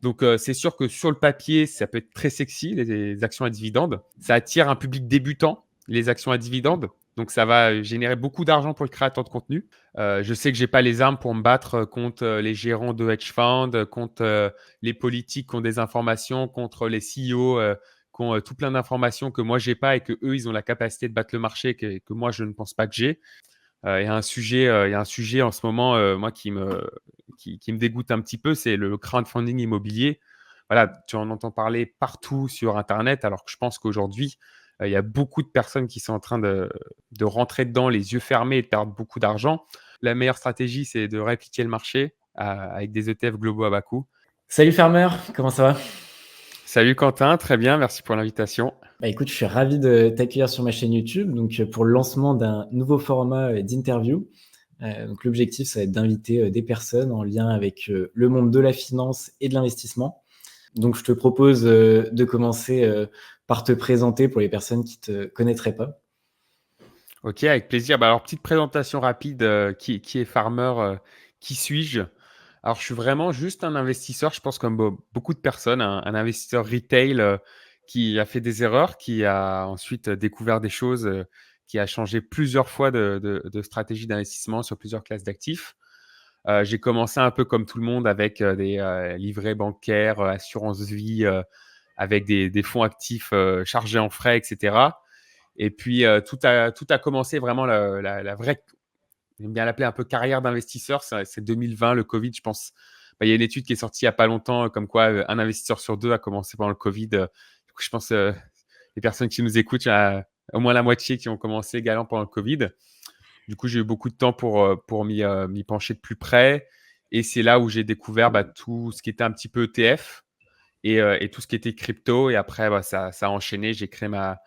Donc, c'est sûr que sur le papier, ça peut être très sexy, les actions à dividendes. Ça attire un public débutant, les actions à dividendes. Donc, ça va générer beaucoup d'argent pour le créateur de contenu. Je sais que j'ai pas les armes pour me battre contre les gérants de hedge funds, contre les politiques qui ont des informations, contre les CEO qui ont tout plein d'informations que moi j'ai pas et que eux ils ont la capacité de battre le marché que moi je ne pense pas que j'ai. Il y a un sujet, en ce moment, moi qui me dégoûte un petit peu, c'est le crowdfunding immobilier. Voilà, tu en entends parler partout sur internet, alors que je pense qu'aujourd'hui, il y a beaucoup de personnes qui sont en train de rentrer dedans les yeux fermés et de perdre beaucoup d'argent. La meilleure stratégie, c'est de répliquer le marché, avec des ETF globaux à bas coût. Salut Farmer, comment ça va? Salut Quentin, très bien, merci pour l'invitation. Bah écoute, je suis ravi de t'accueillir sur ma chaîne YouTube, donc pour le lancement d'un nouveau format d'interview. Donc l'objectif, ça va être d'inviter des personnes en lien avec le monde de la finance et de l'investissement. Donc je te propose de commencer par te présenter pour les personnes qui te connaîtraient pas. Ok, avec plaisir. Bah, alors, petite présentation rapide, qui est Farmer, qui suis-je? Alors, je suis vraiment juste un investisseur, je pense comme beaucoup de personnes, un investisseur retail qui a fait des erreurs, qui a ensuite découvert des choses, qui a changé plusieurs fois de stratégie d'investissement sur plusieurs classes d'actifs. J'ai commencé un peu comme tout le monde avec des livrets bancaires, assurance vie, avec des fonds actifs chargés en frais, etc. Et puis, tout a commencé vraiment la vraie, j'aime bien l'appeler un peu carrière d'investisseur, c'est 2020, le Covid, je pense. Bah, il y a une étude qui est sortie il n'y a pas longtemps, comme quoi un investisseur sur deux a commencé pendant le Covid. Du coup, je pense les personnes qui nous écoutent, il y a au moins la moitié qui ont commencé également pendant le Covid. Du coup, j'ai eu beaucoup de temps pour m'y pencher de plus près. Et c'est là où j'ai découvert tout ce qui était un petit peu ETF et tout ce qui était crypto. Et après, ça a enchaîné. J'ai créé ma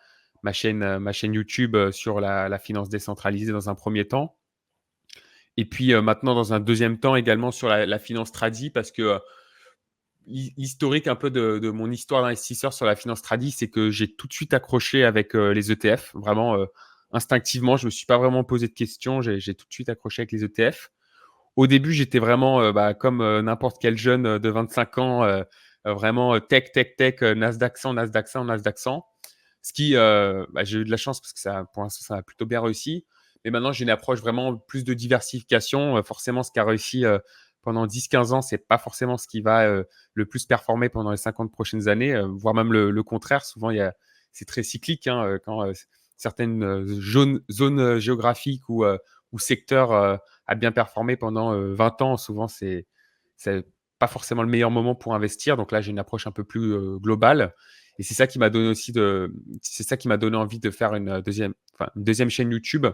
chaîne YouTube sur la finance décentralisée dans un premier temps. Et puis maintenant, dans un deuxième temps, également sur la finance tradi, parce que l'historique un peu de mon histoire d'investisseur sur la finance tradi, c'est que j'ai tout de suite accroché avec les ETF. Vraiment, instinctivement, je ne me suis pas vraiment posé de questions. J'ai tout de suite accroché avec les ETF. Au début, j'étais vraiment comme n'importe quel jeune de 25 ans, vraiment tech, tech, tech, Nasdaq 100, Nasdaq 100, Nasdaq 100. Ce qui, j'ai eu de la chance parce que pour l'instant, ça a plutôt bien réussi. Mais maintenant, j'ai une approche vraiment plus de diversification. Forcément, ce qui a réussi pendant 10-15 ans, c'est pas forcément ce qui va le plus performer pendant les 50 prochaines années, voire même le contraire. Souvent, c'est très cyclique quand certaines zones géographiques ou secteurs a bien performé pendant 20 ans. Souvent, c'est pas forcément le meilleur moment pour investir. Donc là, j'ai une approche un peu plus globale. Et c'est ça qui m'a donné envie de faire une deuxième chaîne YouTube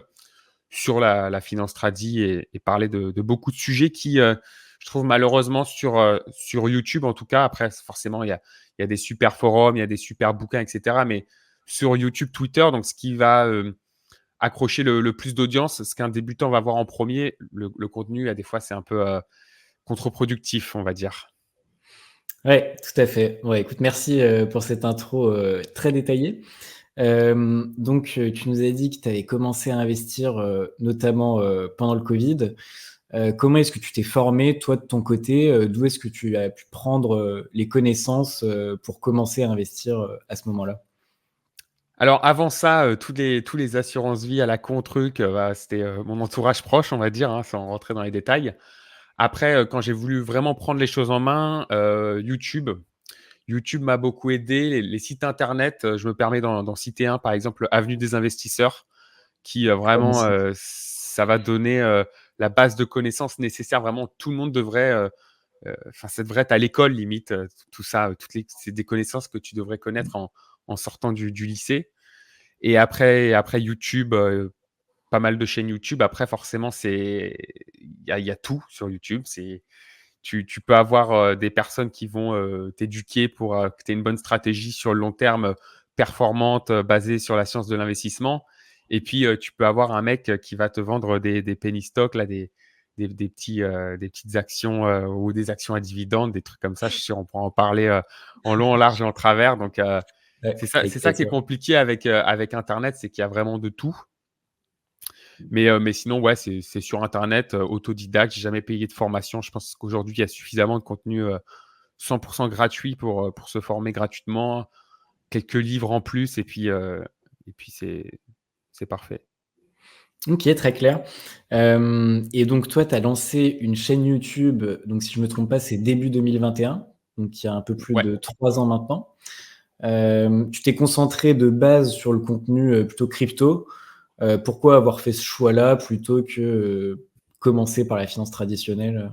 sur la finance tradi et parler de beaucoup de sujets qui, je trouve malheureusement sur YouTube, en tout cas, après forcément, il y a des super forums, il y a des super bouquins, etc. Mais sur YouTube, Twitter, donc ce qui va accrocher le plus d'audience, ce qu'un débutant va voir en premier, le contenu, des fois, c'est un peu contre-productif, on va dire. Ouais, tout à fait. Ouais, écoute, merci pour cette intro très détaillée. Donc, tu nous as dit que tu avais commencé à investir notamment pendant le Covid. Comment est-ce que tu t'es formé, toi, de ton côté? D'où est-ce que tu as pu prendre les connaissances pour commencer à investir à ce moment-là? Alors avant ça, tous les assurances vie à la con truc, c'était mon entourage proche, on va dire, sans rentrer dans les détails. Après, quand j'ai voulu vraiment prendre les choses en main, YouTube. YouTube m'a beaucoup aidé. Les sites internet, je me permets d'en citer un, par exemple, Avenue des investisseurs, qui Très bon vraiment, site. ça va donner la base de connaissances nécessaire. Vraiment, tout le monde devrait, ça devrait être à l'école limite, tout ça, c'est des connaissances que tu devrais connaître en sortant du lycée. Et après YouTube, pas mal de chaînes YouTube. Après, forcément, il y a tout sur YouTube. Tu peux avoir des personnes qui vont t'éduquer pour que tu aies une bonne stratégie sur le long terme, performante, basée sur la science de l'investissement. Et puis, tu peux avoir un mec qui va te vendre des penny stocks, là, des petites actions ou des actions à dividendes, des trucs comme ça. Je suis sûr, on pourra en parler en long, en large et en travers. Donc, Ouais, c'est avec ça qui est plaisir. compliqué avec Internet, c'est qu'il y a vraiment de tout. Mais sinon, ouais, c'est sur Internet, autodidacte. J'ai jamais payé de formation. Je pense qu'aujourd'hui, il y a suffisamment de contenu 100% gratuit pour se former gratuitement, quelques livres en plus, et puis c'est parfait. OK, très clair. Et donc toi, tu as lancé une chaîne YouTube, donc si je me trompe pas, c'est début 2021, donc il y a un peu plus Ouais. de 3 ans maintenant. Tu t'es concentré de base sur le contenu, plutôt crypto. Pourquoi avoir fait ce choix-là plutôt que, commencer par la finance traditionnelle?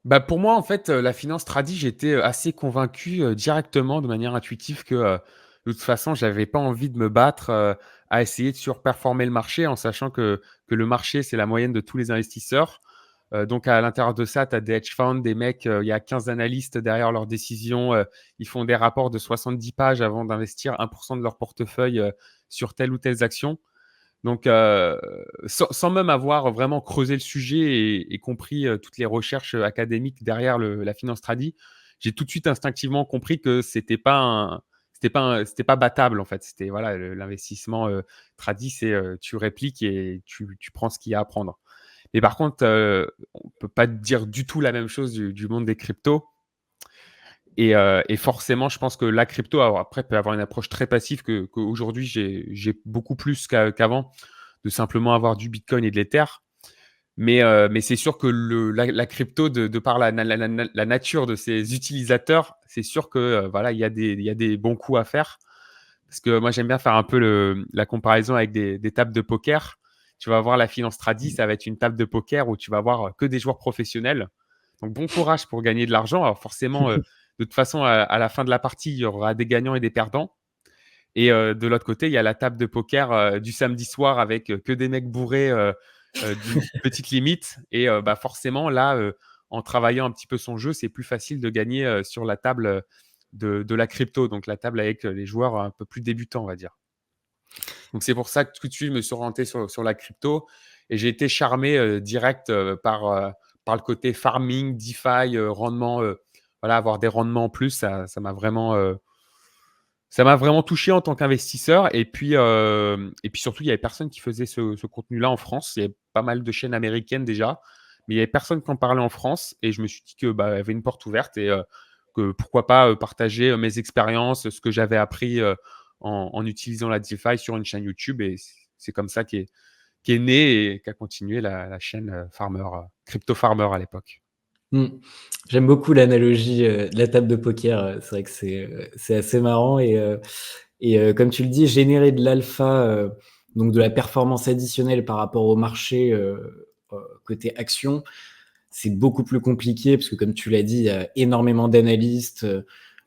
Bah, pour moi, en fait, la finance tradi, j'étais, assez convaincu, directement de manière intuitive que, de toute façon, j'avais pas envie de me battre, à essayer de surperformer le marché en sachant que le marché, c'est la moyenne de tous les investisseurs. Donc à l'intérieur de ça, tu as des hedge funds, des mecs, il y a 15 analystes derrière leurs décisions, ils font des rapports de 70 pages avant d'investir 1 de leur portefeuille, sur telle ou telle action. Donc, sans même avoir vraiment creusé le sujet et compris, toutes les recherches, académiques derrière la finance tradi, j'ai tout de suite instinctivement compris que c'était pas battable en fait. C'était voilà, l'investissement, tradi, c'est, tu répliques et tu prends ce qu'il y a à prendre. Mais par contre, on peut pas dire du tout la même chose du monde des cryptos. Et forcément, je pense que la crypto, alors après, peut avoir une approche très passive qu'aujourd'hui j'ai beaucoup plus qu'avant, de simplement avoir du bitcoin et de l'ether. Mais c'est sûr que la crypto, de par la nature de ses utilisateurs, c'est sûr que voilà, il y a des bons coups à faire. Parce que moi, j'aime bien faire un peu la comparaison avec des tables de poker. Tu vas voir la finance tradi, ça va être une table de poker où tu vas voir que des joueurs professionnels. Donc, bon courage pour gagner de l'argent. Alors, forcément, de toute façon, à la fin de la partie, il y aura des gagnants et des perdants. Et de l'autre côté, il y a la table de poker du samedi soir avec que des mecs bourrés d'une petite limite. Et bah, forcément, là, en travaillant un petit peu son jeu, c'est plus facile de gagner sur la table de la crypto, donc la table avec les joueurs un peu plus débutants, on va dire. Donc c'est pour ça que tout de suite, je me suis orienté sur la crypto et j'ai été charmé direct par le côté farming, DeFi, rendement, voilà, avoir des rendements en plus, ça m'a vraiment touché en tant qu'investisseur. Et puis surtout, il y avait personne qui faisait ce contenu-là en France. Il y avait pas mal de chaînes américaines déjà, mais il y avait personne qui en parlait en France. Et je me suis dit que bah, il y avait une porte ouverte et que pourquoi pas partager mes expériences, ce que j'avais appris en utilisant la DeFi sur une chaîne YouTube. Et c'est comme ça qu'est née et qu'a continué la chaîne Farmer, Crypto Farmer à l'époque. Mmh. J'aime beaucoup l'analogie, de la table de poker, c'est vrai que c'est assez marrant et comme tu le dis, générer de l'alpha, donc de la performance additionnelle par rapport au marché, côté action, c'est beaucoup plus compliqué parce que comme tu l'as dit, il y a énormément d'analystes,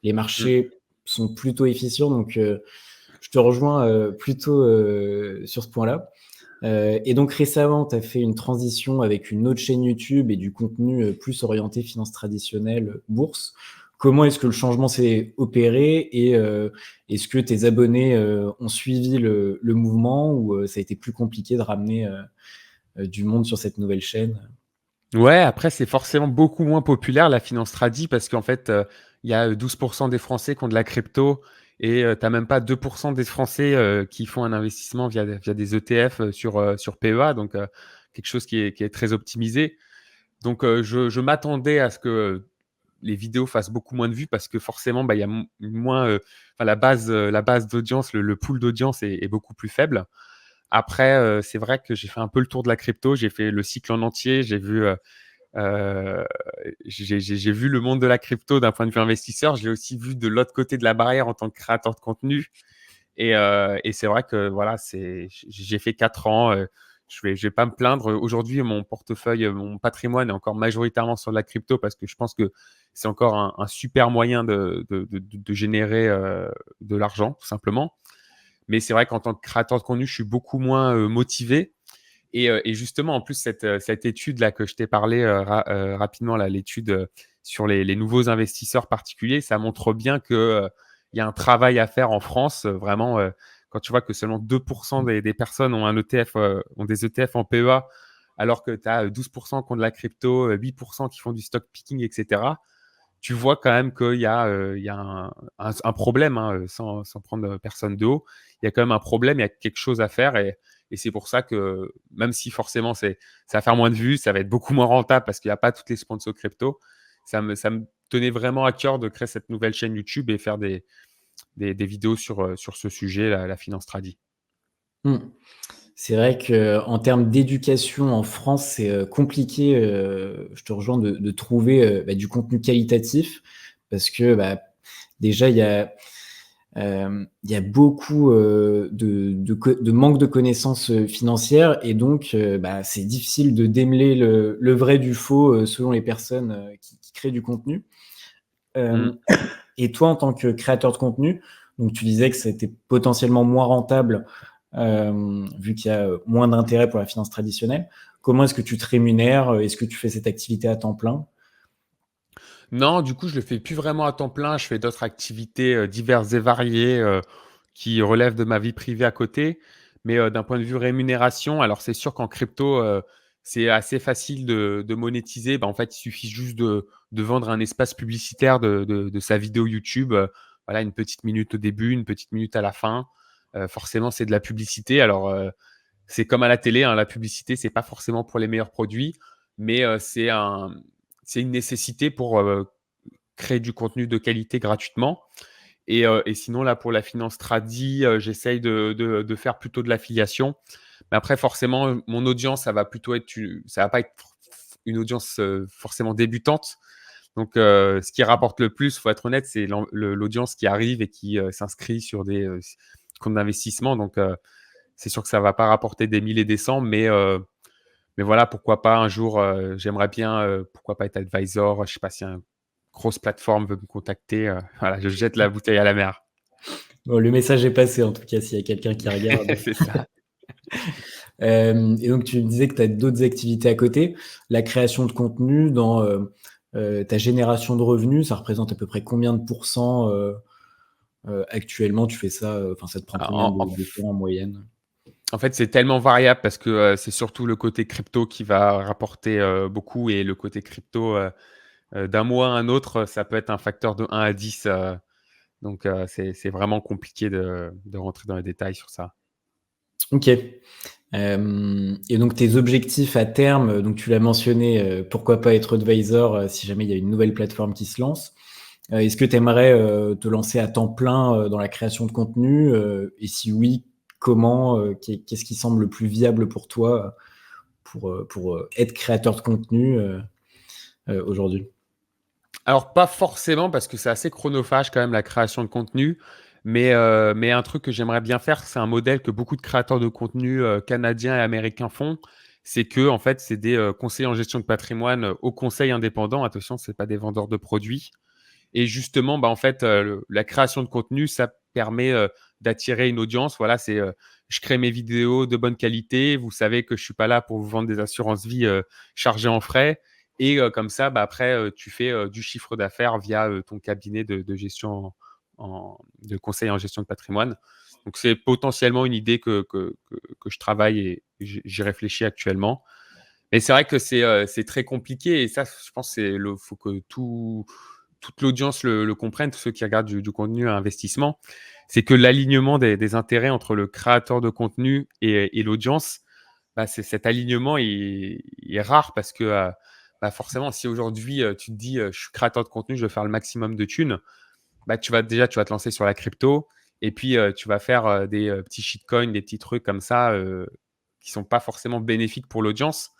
les Mm. marchés sont plutôt efficients donc je te rejoins, plutôt, sur ce point-là. Et donc récemment, tu as fait une transition avec une autre chaîne YouTube et du contenu, plus orienté finance traditionnelle, bourse. Comment est-ce que le changement s'est opéré et est-ce que tes abonnés, ont suivi le mouvement ou ça a été plus compliqué de ramener, du monde sur cette nouvelle chaîne? Ouais, après, c'est forcément beaucoup moins populaire la finance tradi parce qu'en fait, il y a 12% des Français qui ont de la crypto et tu as même pas 2% des Français qui font un investissement via des ETF sur PEA, donc quelque chose qui est très optimisé. Donc je m'attendais à ce que les vidéos fassent beaucoup moins de vues parce que forcément, bah, il y a moins, enfin, la base d'audience, le pool d'audience est beaucoup plus faible. Après, c'est vrai que j'ai fait un peu le tour de la crypto, j'ai fait le cycle en entier, Heu, j'ai vu le monde de la crypto d'un point de vue investisseur. Je l'ai aussi vu de l'autre côté de la barrière en tant que créateur de contenu et c'est vrai que voilà, j'ai fait 4 ans, je vais pas me plaindre. Aujourd'hui, mon portefeuille, mon patrimoine est encore majoritairement sur la crypto parce que je pense que c'est encore un super moyen de générer, de l'argent, tout simplement. Mais c'est vrai qu'en tant que créateur de contenu, je suis beaucoup moins, motivé et justement, en plus, cette étude-là que je t'ai parlé rapidement, là, l'étude sur les nouveaux investisseurs particuliers, ça montre bien qu'il y a un travail à faire en France. Vraiment, quand tu vois que seulement 2% des personnes ont, ont des ETF en PEA, alors que tu as 12% qui ont de la crypto, 8% qui font du stock picking, etc. Tu vois quand même qu'il y a un problème, hein, sans prendre personne de haut. Il y a quand même un problème, il y a quelque chose à faire et c'est pour ça que même si forcément ça va faire moins de vues, ça va être beaucoup moins rentable parce qu'il n'y a pas toutes les sponsors crypto, ça me tenait vraiment à cœur de créer cette nouvelle chaîne YouTube et faire des vidéos sur ce sujet, la finance tradi. Mmh. C'est vrai qu'en termes d'éducation en France, c'est, compliqué, je te rejoins, de trouver, du contenu qualitatif parce que, déjà il y a beaucoup, de manque de connaissances, financières et donc c'est difficile de démêler le vrai du faux, selon les personnes, qui créent du contenu. Mmh. Hem Et toi, en tant que créateur de contenu, donc tu disais que c'était potentiellement moins rentable, vu qu'il y a, moins d'intérêt pour la finance traditionnelle. Comment est-ce que tu te rémunères? Est-ce que tu fais cette activité à temps plein? Non, du coup, je le fais plus vraiment à temps plein. Je fais d'autres activités, diverses et variées, qui relèvent de ma vie privée à côté. Mais, d'un point de vue rémunération, alors c'est sûr qu'en crypto, c'est assez facile de monétiser. En fait, il suffit juste de vendre un espace publicitaire de sa vidéo YouTube, voilà, une petite minute au début, une petite minute à la fin. Forcément, c'est de la publicité. Alors, c'est comme à la télé, hein, la publicité, c'est pas forcément pour les meilleurs produits, mais, c'est une nécessité pour, créer du contenu de qualité gratuitement. Et sinon, là, pour la finance tradi, j'essaye de faire plutôt de l'affiliation. Mais après, forcément, mon audience, ça va pas être une audience, forcément débutante. Donc, ce qui rapporte le plus, faut être honnête, c'est l'audience qui arrive et qui, s'inscrit sur des, comptes d'investissement. Donc, c'est sûr que ça va pas rapporter des 1000 et des cents, mais voilà, pourquoi pas un jour, j'aimerais bien, pourquoi pas être advisor. Je sais pas si une grosse plateforme veut me contacter, voilà, je jette la bouteille à la mer. Bon, le message est passé en tout cas, s'il y a quelqu'un qui regarde. C'est ça. Et donc tu me disais que tu as d'autres activités à côté. La création de contenu dans, ta génération de revenus, ça représente à peu près combien de pourcents, actuellement tu fais ça, enfin ça te prend combien En de temps en moyenne? en fait, c'est tellement variable parce que, c'est surtout le côté crypto qui va rapporter, beaucoup, et le côté crypto, d'un mois à un autre, ça peut être un facteur de 1 à 10. Donc, c'est vraiment compliqué de rentrer dans les détails sur ça. OK. Et donc tes objectifs à terme, donc tu l'as mentionné, pourquoi pas être advisor, si jamais il y a une nouvelle plateforme qui se lance. Est-ce que tu aimerais, te lancer à temps plein, dans la création de contenu? Et si oui, comment? Qu'est-ce qui semble le plus viable pour toi, pour, être créateur de contenu, aujourd'hui? Alors pas forcément, parce que c'est assez chronophage quand même, la création de contenu, mais un truc que j'aimerais bien faire, c'est un modèle que beaucoup de créateurs de contenu, canadiens et américains font. C'est que en fait, c'est des, conseillers en gestion de patrimoine, au conseil indépendant. Attention, c'est pas des vendeurs de produits. Et justement, en fait, la création de contenu, ça permet, d'attirer une audience. Voilà, je crée mes vidéos de bonne qualité. Vous savez que je suis pas là pour vous vendre des assurances vie, chargées en frais. Et comme ça, après, tu fais, du chiffre d'affaires via, ton cabinet de gestion de conseil en gestion de patrimoine. Donc c'est potentiellement une idée que je travaille et j'y réfléchis actuellement. Mais c'est vrai que c'est très compliqué, et ça, je pense, faut que toute l'audience le comprenne, tous ceux qui regardent du contenu à investissement. C'est que l'alignement des intérêts entre le créateur de contenu et l'audience, c'est cet alignement est rare parce que, forcément, si aujourd'hui, tu te dis, «Je suis créateur de contenu, je veux faire le maximum de thunes», tu vas te lancer sur la crypto, et puis, tu vas faire, des, petits shitcoins, des petits trucs comme ça, qui sont pas forcément bénéfiques pour l'audience.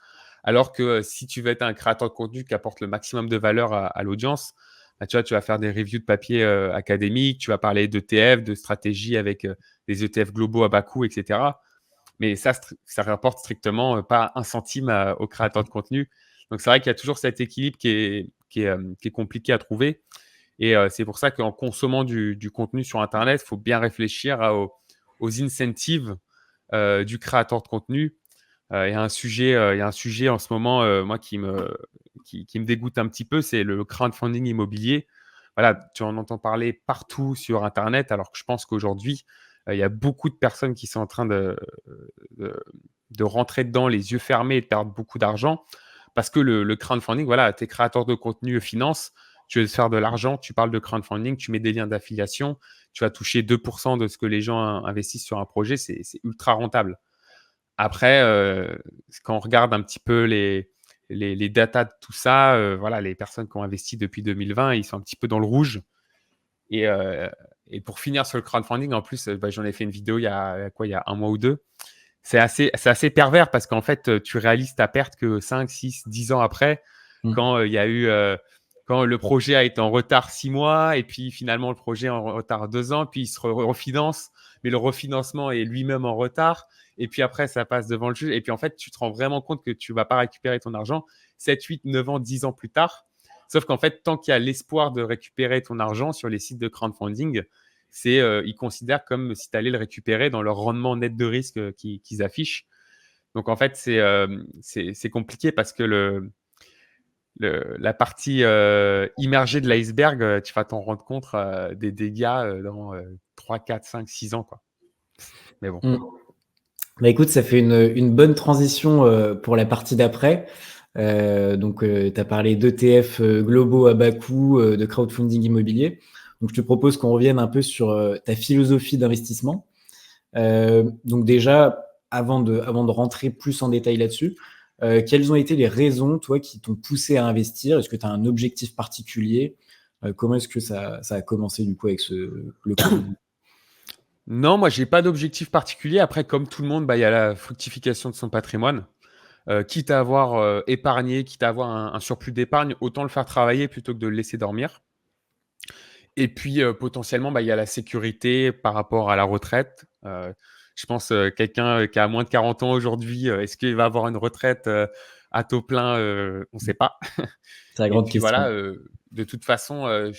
Alors que, si tu veux être un créateur de contenu qui apporte le maximum de valeur à l'audience, tu vois, tu vas faire des reviews de papiers, académiques, tu vas parler d'ETF, de stratégie avec, des ETF globaux à bas coût, et cetera. Mais ça rapporte strictement, pas un centime aux créateurs de contenu. Donc c'est vrai qu'il y a toujours cet équilibre qui est compliqué à trouver. Et c'est pour ça qu'en consommant du contenu sur internet, il faut bien réfléchir aux incentives, du créateur de contenu. Il y a un sujet en ce moment, moi, qui me dégoûte un petit peu, c'est le crowdfunding immobilier. Voilà, tu en entends parler partout sur internet, alors que je pense qu'aujourd'hui, il y a beaucoup de personnes qui sont en train de de rentrer dedans les yeux fermés et de perdre beaucoup d'argent. Parce que le crowdfunding, voilà, tu es créateur de contenu finance, tu veux te faire de l'argent, tu parles de crowdfunding, tu mets des liens d'affiliation, tu vas toucher 2 de ce que les gens investissent sur un projet, c'est ultra rentable. Après, quand on regarde un petit peu les datas de tout ça, voilà, les personnes qui ont investi depuis 2020, ils sont un petit peu dans le rouge. Et, euh, et pour finir sur le crowdfunding, en plus, j'en ai fait une vidéo il y a un mois ou deux. C'est assez pervers parce qu'en fait, tu réalises ta perte que 5, 6, 10 ans après, Mmh. quand il y a eu, quand le projet a été en retard 6 mois et puis finalement le projet est en retard 2 ans, puis il se refinance, mais le refinancement est lui-même en retard. Et puis après, ça passe devant le juge. Et puis en fait, tu te rends vraiment compte que tu ne vas pas récupérer ton argent 7, 8, 9 ans, 10 ans plus tard. Sauf qu'en fait, tant qu'il y a l'espoir de récupérer ton argent sur les sites de crowdfunding, ils considèrent comme si tu allais le récupérer dans leur rendement net de risque qu'ils affichent. Donc en fait, c'est compliqué parce que la partie immergée de l'iceberg, tu vas t'en rendre compte des dégâts dans 3, 4, 5, 6 ans. Quoi. Mais bon. Mmh. Bah, écoute, ça fait une bonne transition pour la partie d'après. Donc, tu as parlé d'ETF globaux à bas coût, de crowdfunding immobilier. Donc, je te propose qu'on revienne un peu sur ta philosophie d'investissement. Donc déjà, avant de rentrer plus en détail là-dessus, quelles ont été les raisons, toi, qui t'ont poussé à investir? Est-ce que tu as un objectif particulier? Comment est-ce que ça a commencé du coup avec le Covid? Non, moi, j'ai pas d'objectif particulier. Après, comme tout le monde, il y a la fructification de son patrimoine. Quitte à avoir épargné, quitte à avoir un surplus d'épargne, autant le faire travailler plutôt que de le laisser dormir. Et puis, potentiellement, il y a la sécurité par rapport à la retraite. Je pense quelqu'un qui a moins de 40 ans aujourd'hui, est-ce qu'il va avoir une retraite à taux plein? On ne sait pas. C'est la Et grande puis voilà, question. de toute façon,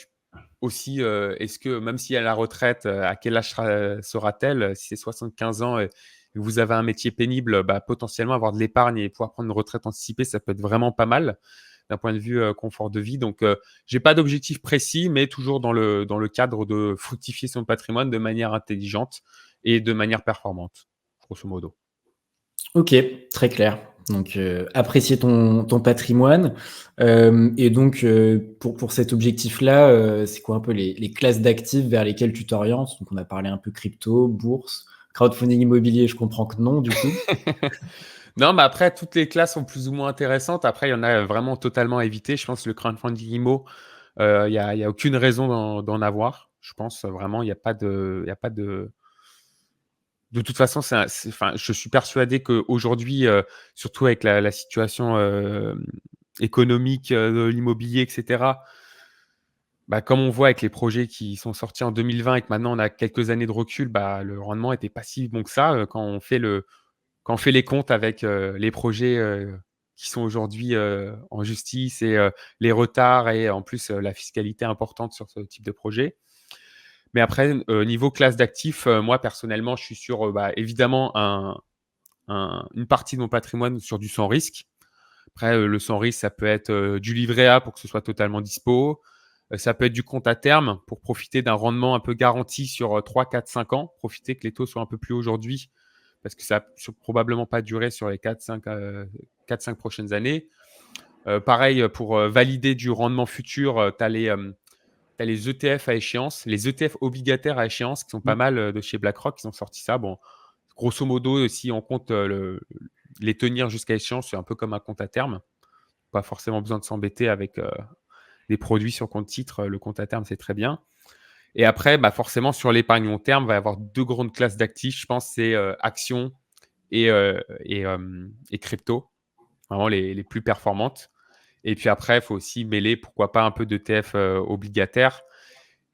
aussi, est-ce que même si elle a la retraite, à quel âge sera-t-elle? Si c'est 75 ans et que vous avez un métier pénible, potentiellement avoir de l'épargne et pouvoir prendre une retraite anticipée, ça peut être vraiment pas mal d'un point de vue confort de vie. Donc, j'ai pas d'objectif précis, mais toujours dans le cadre de fructifier son patrimoine de manière intelligente et de manière performante, grosso modo. OK, très clair. Donc, apprécier ton patrimoine, et donc, pour cet objectif-là, c'est quoi un peu les classes d'actifs vers lesquelles tu t'orientes? Donc on a parlé un peu crypto, bourse, crowdfunding immobilier, je comprends que non, du coup? Non, mais après, toutes les classes sont plus ou moins intéressantes. Après, il y en a vraiment totalement à éviter. Je pense que le crowdfunding IMO, il y a aucune raison d'en avoir. Je pense vraiment, il y a pas de toute façon, enfin, je suis persuadé qu'aujourd'hui, surtout avec la situation économique de l'immobilier, etc., comme on voit avec les projets qui sont sortis en 2020 et que maintenant on a quelques années de recul, le rendement n'était pas si bon que ça quand on fait les comptes avec les projets qui sont aujourd'hui en justice et les retards et en plus la fiscalité importante sur ce type de projet. Mais après, niveau classe d'actifs, moi personnellement, je suis sur évidemment une partie de mon patrimoine sur du sans risque. Après, le sans risque, ça peut être du livret A pour que ce soit totalement dispo. Ça peut être du compte à terme pour profiter d'un rendement un peu garanti sur 3, 4, 5 ans. Profiter que les taux soient un peu plus hauts aujourd'hui parce que ça ne probablement pas durer sur les 4-5 prochaines années. Pareil, pour valider du rendement futur, tu as les ETF à échéance, les ETF obligataires à échéance qui sont pas Mmh. mal de chez BlackRock, qui ont sorti ça. Bon, grosso modo, si on compte les tenir jusqu'à échéance, c'est un peu comme un compte à terme. Pas forcément besoin de s'embêter avec des produits sur compte titre. Le compte à terme, c'est très bien. Et après, forcément, sur l'épargne long terme, il va y avoir deux grandes classes d'actifs. Je pense c'est actions et crypto, vraiment les plus performantes. Et puis après, il faut aussi mêler, pourquoi pas, un peu d'ETF obligataire.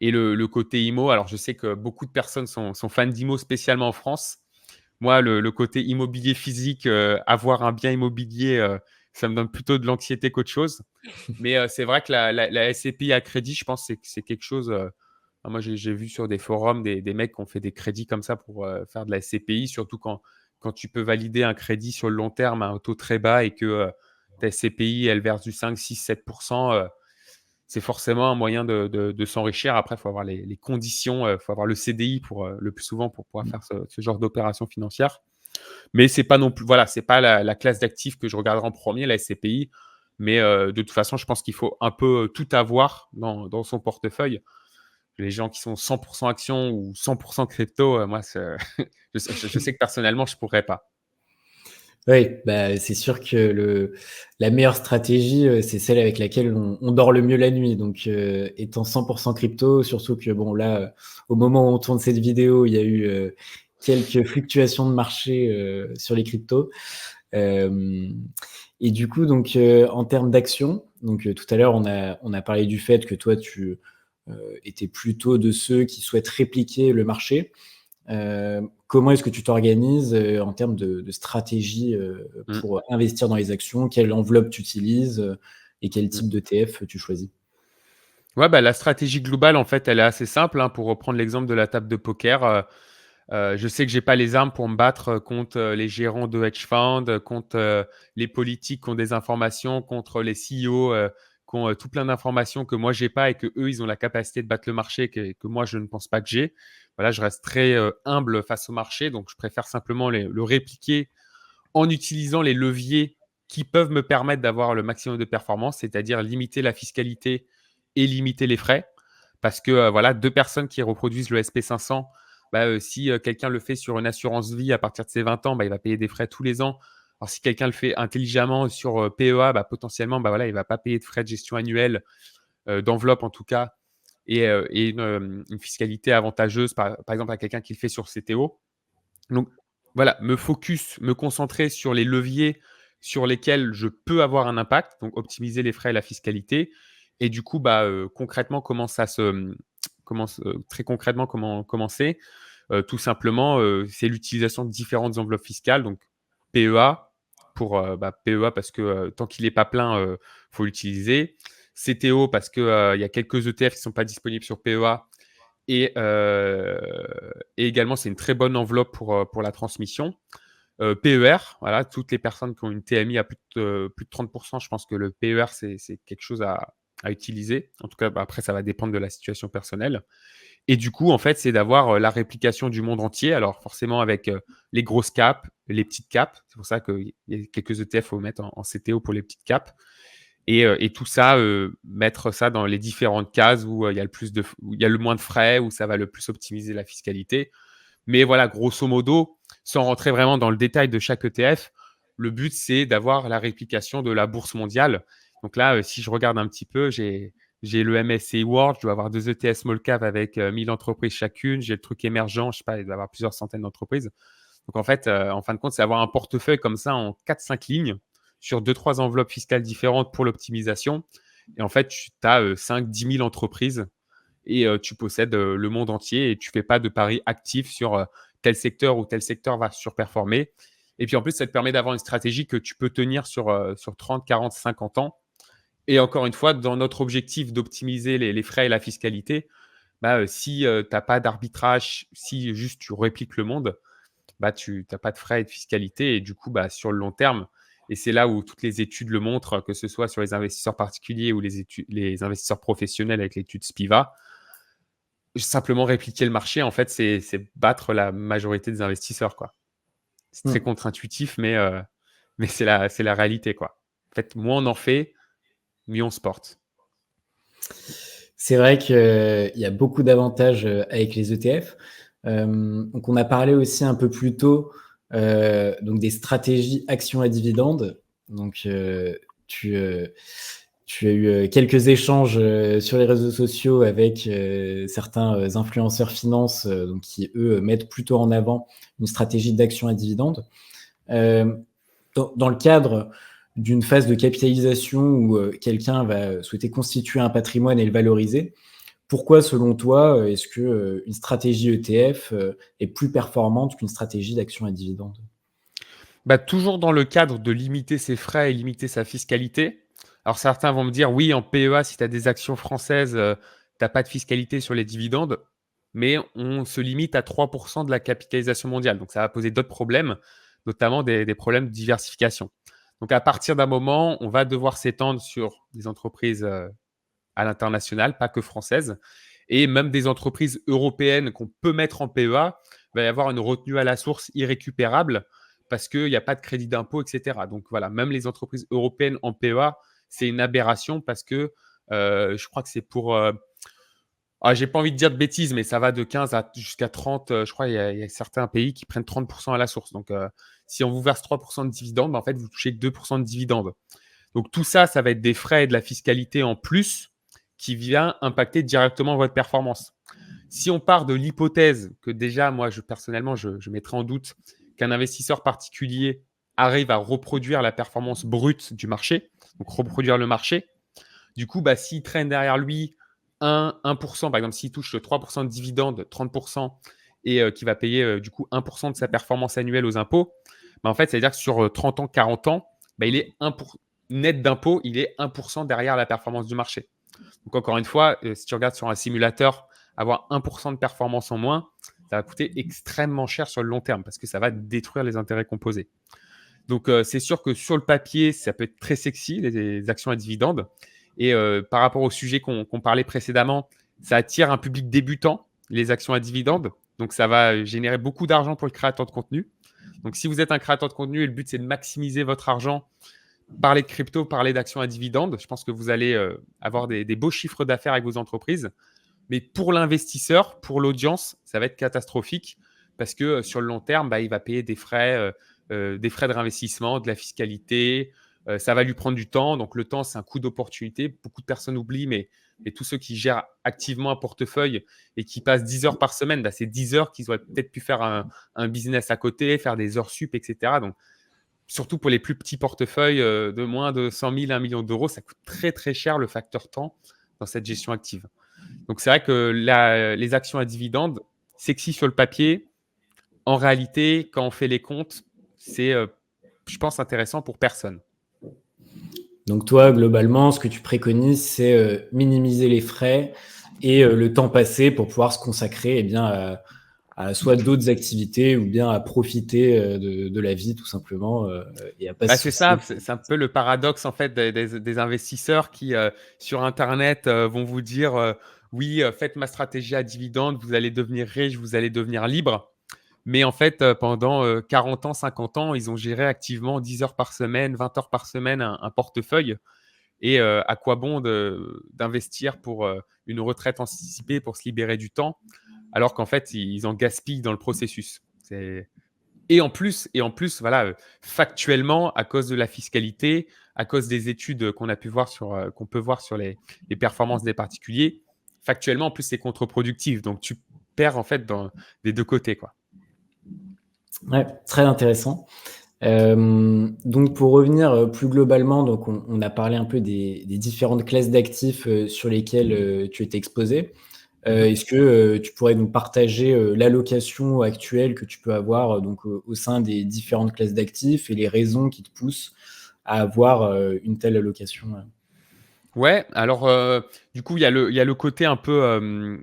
Et le côté IMO, alors je sais que beaucoup de personnes sont fans d'IMO, spécialement en France. Moi, le côté immobilier physique, avoir un bien immobilier, ça me donne plutôt de l'anxiété qu'autre chose. Mais c'est vrai que la SCPI à crédit, je pense que c'est quelque chose. Moi, j'ai vu sur des forums des mecs qui ont fait des crédits comme ça pour faire de la SCPI, surtout quand tu peux valider un crédit sur le long terme à un taux très bas et que ta SCPI, elle verse du 5, 6, 7%. C'est forcément un moyen de s'enrichir. Après, il faut avoir les conditions, il faut avoir le CDI le plus souvent pour pouvoir faire ce genre d'opération financière. Mais c'est pas non plus, voilà, c'est pas la classe d'actifs que je regarderai en premier, la SCPI. Mais de toute façon, je pense qu'il faut un peu tout avoir dans son portefeuille. Les gens qui sont 100% actions ou 100% crypto, moi, je sais que personnellement, je pourrais pas. Oui, bah, c'est sûr que la meilleure stratégie, c'est celle avec laquelle on dort le mieux la nuit. Donc, étant 100 crypto, surtout que bon là, au moment où on tourne cette vidéo, il y a eu, quelques fluctuations de marché, sur les cryptos. Hem Et du coup donc, en termes d'action, donc, tout à l'heure on a parlé du fait que toi tu, étais plutôt de ceux qui souhaitent répliquer le marché. Comment est-ce que tu t'organises, en termes de stratégie, Mmh. pour investir dans les actions? Quelle enveloppe tu utilises, et quel Mmh. type d'ETF tu choisis? Ouais, bah, la stratégie globale, en fait, elle est assez simple, hein. Pour reprendre l'exemple de la table de poker, je sais que j'ai pas les armes pour me battre, contre, les gérants de hedge funds, contre, les politiques qui ont des informations, contre les CEO, qui ont, tout plein d'informations que moi j'ai pas et que eux ils ont la capacité de battre le marché que moi je ne pense pas que j'ai. Voilà, je reste très, humble face au marché, donc je préfère simplement le répliquer en utilisant les leviers qui peuvent me permettre d'avoir le maximum de performance, c'est-à-dire limiter la fiscalité et limiter les frais. Parce que voilà, 2 personnes qui reproduisent le SP500, bah, si quelqu'un le fait sur une assurance vie à partir de ses 20 ans, bah, il va payer des frais tous les ans. Alors si quelqu'un le fait intelligemment sur PEA, bah, potentiellement, bah, voilà, il ne va pas payer de frais de gestion annuelle, d'enveloppe en tout cas, et une fiscalité avantageuse, par exemple à quelqu'un qui le fait sur CTO. Donc voilà, me concentrer sur les leviers sur lesquels je peux avoir un impact, donc optimiser les frais et la fiscalité. Et du coup, bah, concrètement, comment ça se, très concrètement, comment commencer? Tout simplement, c'est l'utilisation de différentes enveloppes fiscales, donc PEA pour, PEA parce que, tant qu'il est pas plein, faut l'utiliser. CTO parce que, il y a quelques ETF qui sont pas disponibles sur PEA et également, c'est une très bonne enveloppe pour la transmission. PER, voilà, toutes les personnes qui ont une TMI à plus de 30, je pense que le PER, c'est quelque chose à utiliser. En tout cas, bah, après, ça va dépendre de la situation personnelle. Et du coup, en fait, c'est d'avoir la réplication du monde entier. Alors, forcément, avec les grosses caps, les petites caps. C'est pour ça qu'il y a quelques ETF, il faut mettre en CTO pour les petites caps. Et tout ça, mettre ça dans les différentes cases où il y a où il y a le moins de frais, où ça va le plus optimiser la fiscalité. Mais voilà, grosso modo, sans rentrer vraiment dans le détail de chaque ETF, le but, c'est d'avoir la réplication de la bourse mondiale. Donc là, si je regarde un petit peu, j'ai le MSCI World, je dois avoir 2 ETF small cap avec 1000 entreprises chacune. J'ai le truc émergent, je sais pas, il doit y avoir plusieurs centaines d'entreprises. Donc en fait, en fin de compte, c'est avoir un portefeuille comme ça en 4-5 lignes sur 2-3 enveloppes fiscales différentes pour l'optimisation. Et en fait, tu as 5-10 000 entreprises et tu possèdes le monde entier et tu fais pas de paris actifs sur tel secteur ou tel secteur va surperformer. Et puis en plus, ça te permet d'avoir une stratégie que tu peux tenir sur 30, 40, 50 ans. Et encore une fois, dans notre objectif d'optimiser les frais et la fiscalité, bah, si tu n'as pas d'arbitrage, si juste tu répliques le monde, bah, tu n'as pas de frais et de fiscalité. Et du coup, bah, sur le long terme, et c'est là où toutes les études le montrent, que ce soit sur les investisseurs particuliers ou les investisseurs professionnels avec l'étude Spiva, simplement répliquer le marché, en fait, c'est battre la majorité des investisseurs, quoi. C'est très Mmh. contre-intuitif, mais c'est la réalité, quoi. En fait, moins on en fait, mieux on se porte. C'est vrai qu'il y a beaucoup d'avantages, avec les ETF. Donc on a parlé aussi un peu plus tôt, donc des stratégies actions à dividendes. Donc, tu, tu as eu, quelques échanges, sur les réseaux sociaux avec, certains, influenceurs finance, donc qui eux, mettent plutôt en avant une stratégie d'action à dividendes. Dans le cadre d'une phase de capitalisation où, quelqu'un va souhaiter constituer un patrimoine et le valoriser, pourquoi, selon toi, est-ce que, une stratégie ETF, est plus performante qu'une stratégie d'action à dividendes? Bah, toujours dans le cadre de limiter ses frais et limiter sa fiscalité. Alors certains vont me dire: «Oui, en PEA, si tu as des actions françaises, tu as pas de fiscalité sur les dividendes», mais on se limite à 3 de la capitalisation mondiale. Donc ça va poser d'autres problèmes, notamment des problèmes de diversification. Donc à partir d'un moment, on va devoir s'étendre sur des entreprises, à l'international, pas que françaises, et même des entreprises européennes qu'on peut mettre en PEA, il va y avoir une retenue à la source irrécupérable parce qu'il n'y a pas de crédit d'impôt, etc. Donc voilà, même les entreprises européennes en PEA, c'est une aberration parce que je crois que c'est pour J'ai pas envie de dire de bêtises, mais ça va de 15 à jusqu'à 30, je crois, il y a certains pays qui prennent 30 à la source. Donc, si on vous verse 3 de dividendes, en fait, vous touchez que 2 de dividendes. Donc tout ça, ça va être des frais et de la fiscalité en plus qui vient impacter directement votre performance. Si on part de l'hypothèse que déjà, moi, personnellement, je mettrais en doute qu'un investisseur particulier arrive à reproduire la performance brute du marché, donc reproduire le marché, du coup, s'il traîne derrière lui 1%, par exemple, s'il touche 3% de dividendes, 30%, et qui va payer du coup 1% de sa performance annuelle aux impôts, en fait, c'est-à-dire que sur 30 ans, 40 ans, il est net d'impôts, il est 1% derrière la performance du marché. Donc, encore une fois, si tu regardes sur un simulateur, avoir 1% de performance en moins, ça va coûter extrêmement cher sur le long terme parce que ça va détruire les intérêts composés. Donc, c'est sûr que sur le papier, ça peut être très sexy, les actions à dividendes. Et par rapport au sujet qu'on parlait précédemment, ça attire un public débutant, les actions à dividendes. Donc, ça va générer beaucoup d'argent pour le créateur de contenu. Donc, si vous êtes un créateur de contenu et le but, c'est de maximiser votre argent, parlez de crypto, parlez d'actions à dividendes. Je pense que vous allez avoir des beaux chiffres d'affaires avec vos entreprises. Mais pour l'investisseur, pour l'audience, ça va être catastrophique parce que sur le long terme, il va payer des frais de réinvestissement, de la fiscalité. Ça va lui prendre du temps. Donc, le temps, c'est un coût d'opportunité. Beaucoup de personnes oublient, mais tous ceux qui gèrent activement un portefeuille et qui passent 10 heures par semaine, c'est 10 heures qu'ils auraient peut-être pu faire un business à côté, faire des heures sup, etc. Donc, surtout pour les plus petits portefeuilles de moins de 100 000, 1 million d'euros, ça coûte très, très cher le facteur temps dans cette gestion active. Donc, c'est vrai que les actions à dividendes, sexy sur le papier. En réalité, quand on fait les comptes, c'est, je pense, intéressant pour personne. Donc toi, globalement, ce que tu préconises, c'est minimiser les frais et le temps passé pour pouvoir se consacrer à soit d'autres activités ou bien à profiter de la vie tout simplement et à pas se C'est ça, soucier. c'est un peu le paradoxe en fait des investisseurs qui sur Internet vont vous dire oui, faites ma stratégie à dividende, vous allez devenir riche, vous allez devenir libre. Mais en fait, pendant 40 ans, 50 ans, ils ont géré activement 10 heures par semaine, 20 heures par semaine un portefeuille. Et à quoi bon d'investir pour une retraite anticipée pour se libérer du temps, alors qu'en fait, ils en gaspillent dans le processus. Et en plus, voilà, factuellement, à cause de la fiscalité, à cause des études qu'on a pu voir qu'on peut voir sur les performances des particuliers, factuellement, en plus, c'est contre-productif. Donc, tu perds en fait des deux côtés, quoi. Ouais, très intéressant. Donc pour revenir plus globalement, donc on a parlé un peu des différentes classes d'actifs sur lesquelles tu étais exposé. Est-ce que tu pourrais nous partager l'allocation actuelle que tu peux avoir donc au sein des différentes classes d'actifs et les raisons qui te poussent à avoir une telle allocation? Ouais, alors, du coup, il y a le côté un peu,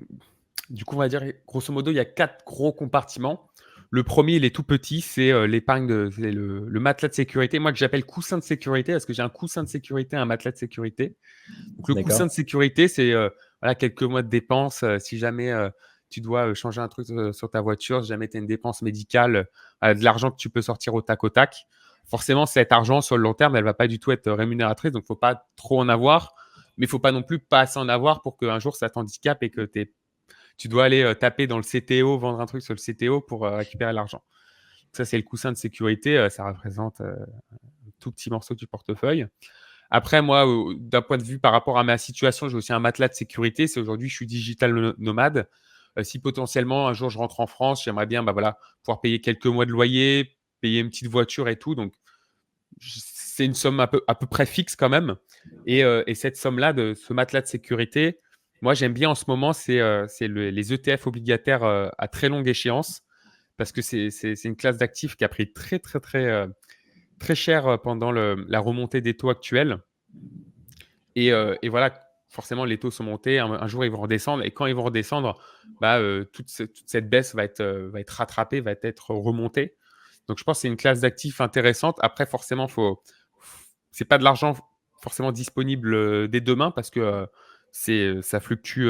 du coup, on va dire, grosso modo, il y a 4 gros compartiments. Le premier, il est tout petit, c'est l'épargne, c'est le matelas de sécurité. Moi, que j'appelle coussin de sécurité, parce que j'ai un coussin de sécurité, un matelas de sécurité. Donc, le coussin D'accord. de sécurité, c'est voilà, quelques mois de dépenses. Si jamais tu dois changer un truc sur ta voiture, si jamais tu as une dépense médicale, de l'argent que tu peux sortir au tac au tac. Forcément, cet argent, sur le long terme, elle ne va pas du tout être rémunératrice. Donc, il ne faut pas trop en avoir. Mais il ne faut pas non plus pas assez en avoir pour qu'un jour, ça t'handicape et que tu dois aller taper dans le CTO, vendre un truc sur le CTO pour récupérer l'argent. Ça, c'est le coussin de sécurité. Ça représente un tout petit morceau du portefeuille. Après, moi, d'un point de vue par rapport à ma situation, j'ai aussi un matelas de sécurité. C'est aujourd'hui, je suis digital nomade. Si potentiellement, un jour, je rentre en France, j'aimerais bien voilà, pouvoir payer quelques mois de loyer, payer une petite voiture et tout. Donc, c'est une somme à peu près fixe quand même. Et cette somme-là, de ce matelas de sécurité, moi, j'aime bien en ce moment, c'est les ETF obligataires à très longue échéance parce que c'est une classe d'actifs qui a pris très, très, très, très cher pendant la remontée des taux actuels. Et voilà, forcément, les taux sont montés. Un jour, ils vont redescendre. Et quand ils vont redescendre, toute cette baisse va être rattrapée, va être remontée. Donc, je pense que c'est une classe d'actifs intéressante. Après, forcément, c'est pas de l'argent forcément disponible dès demain parce que ça fluctue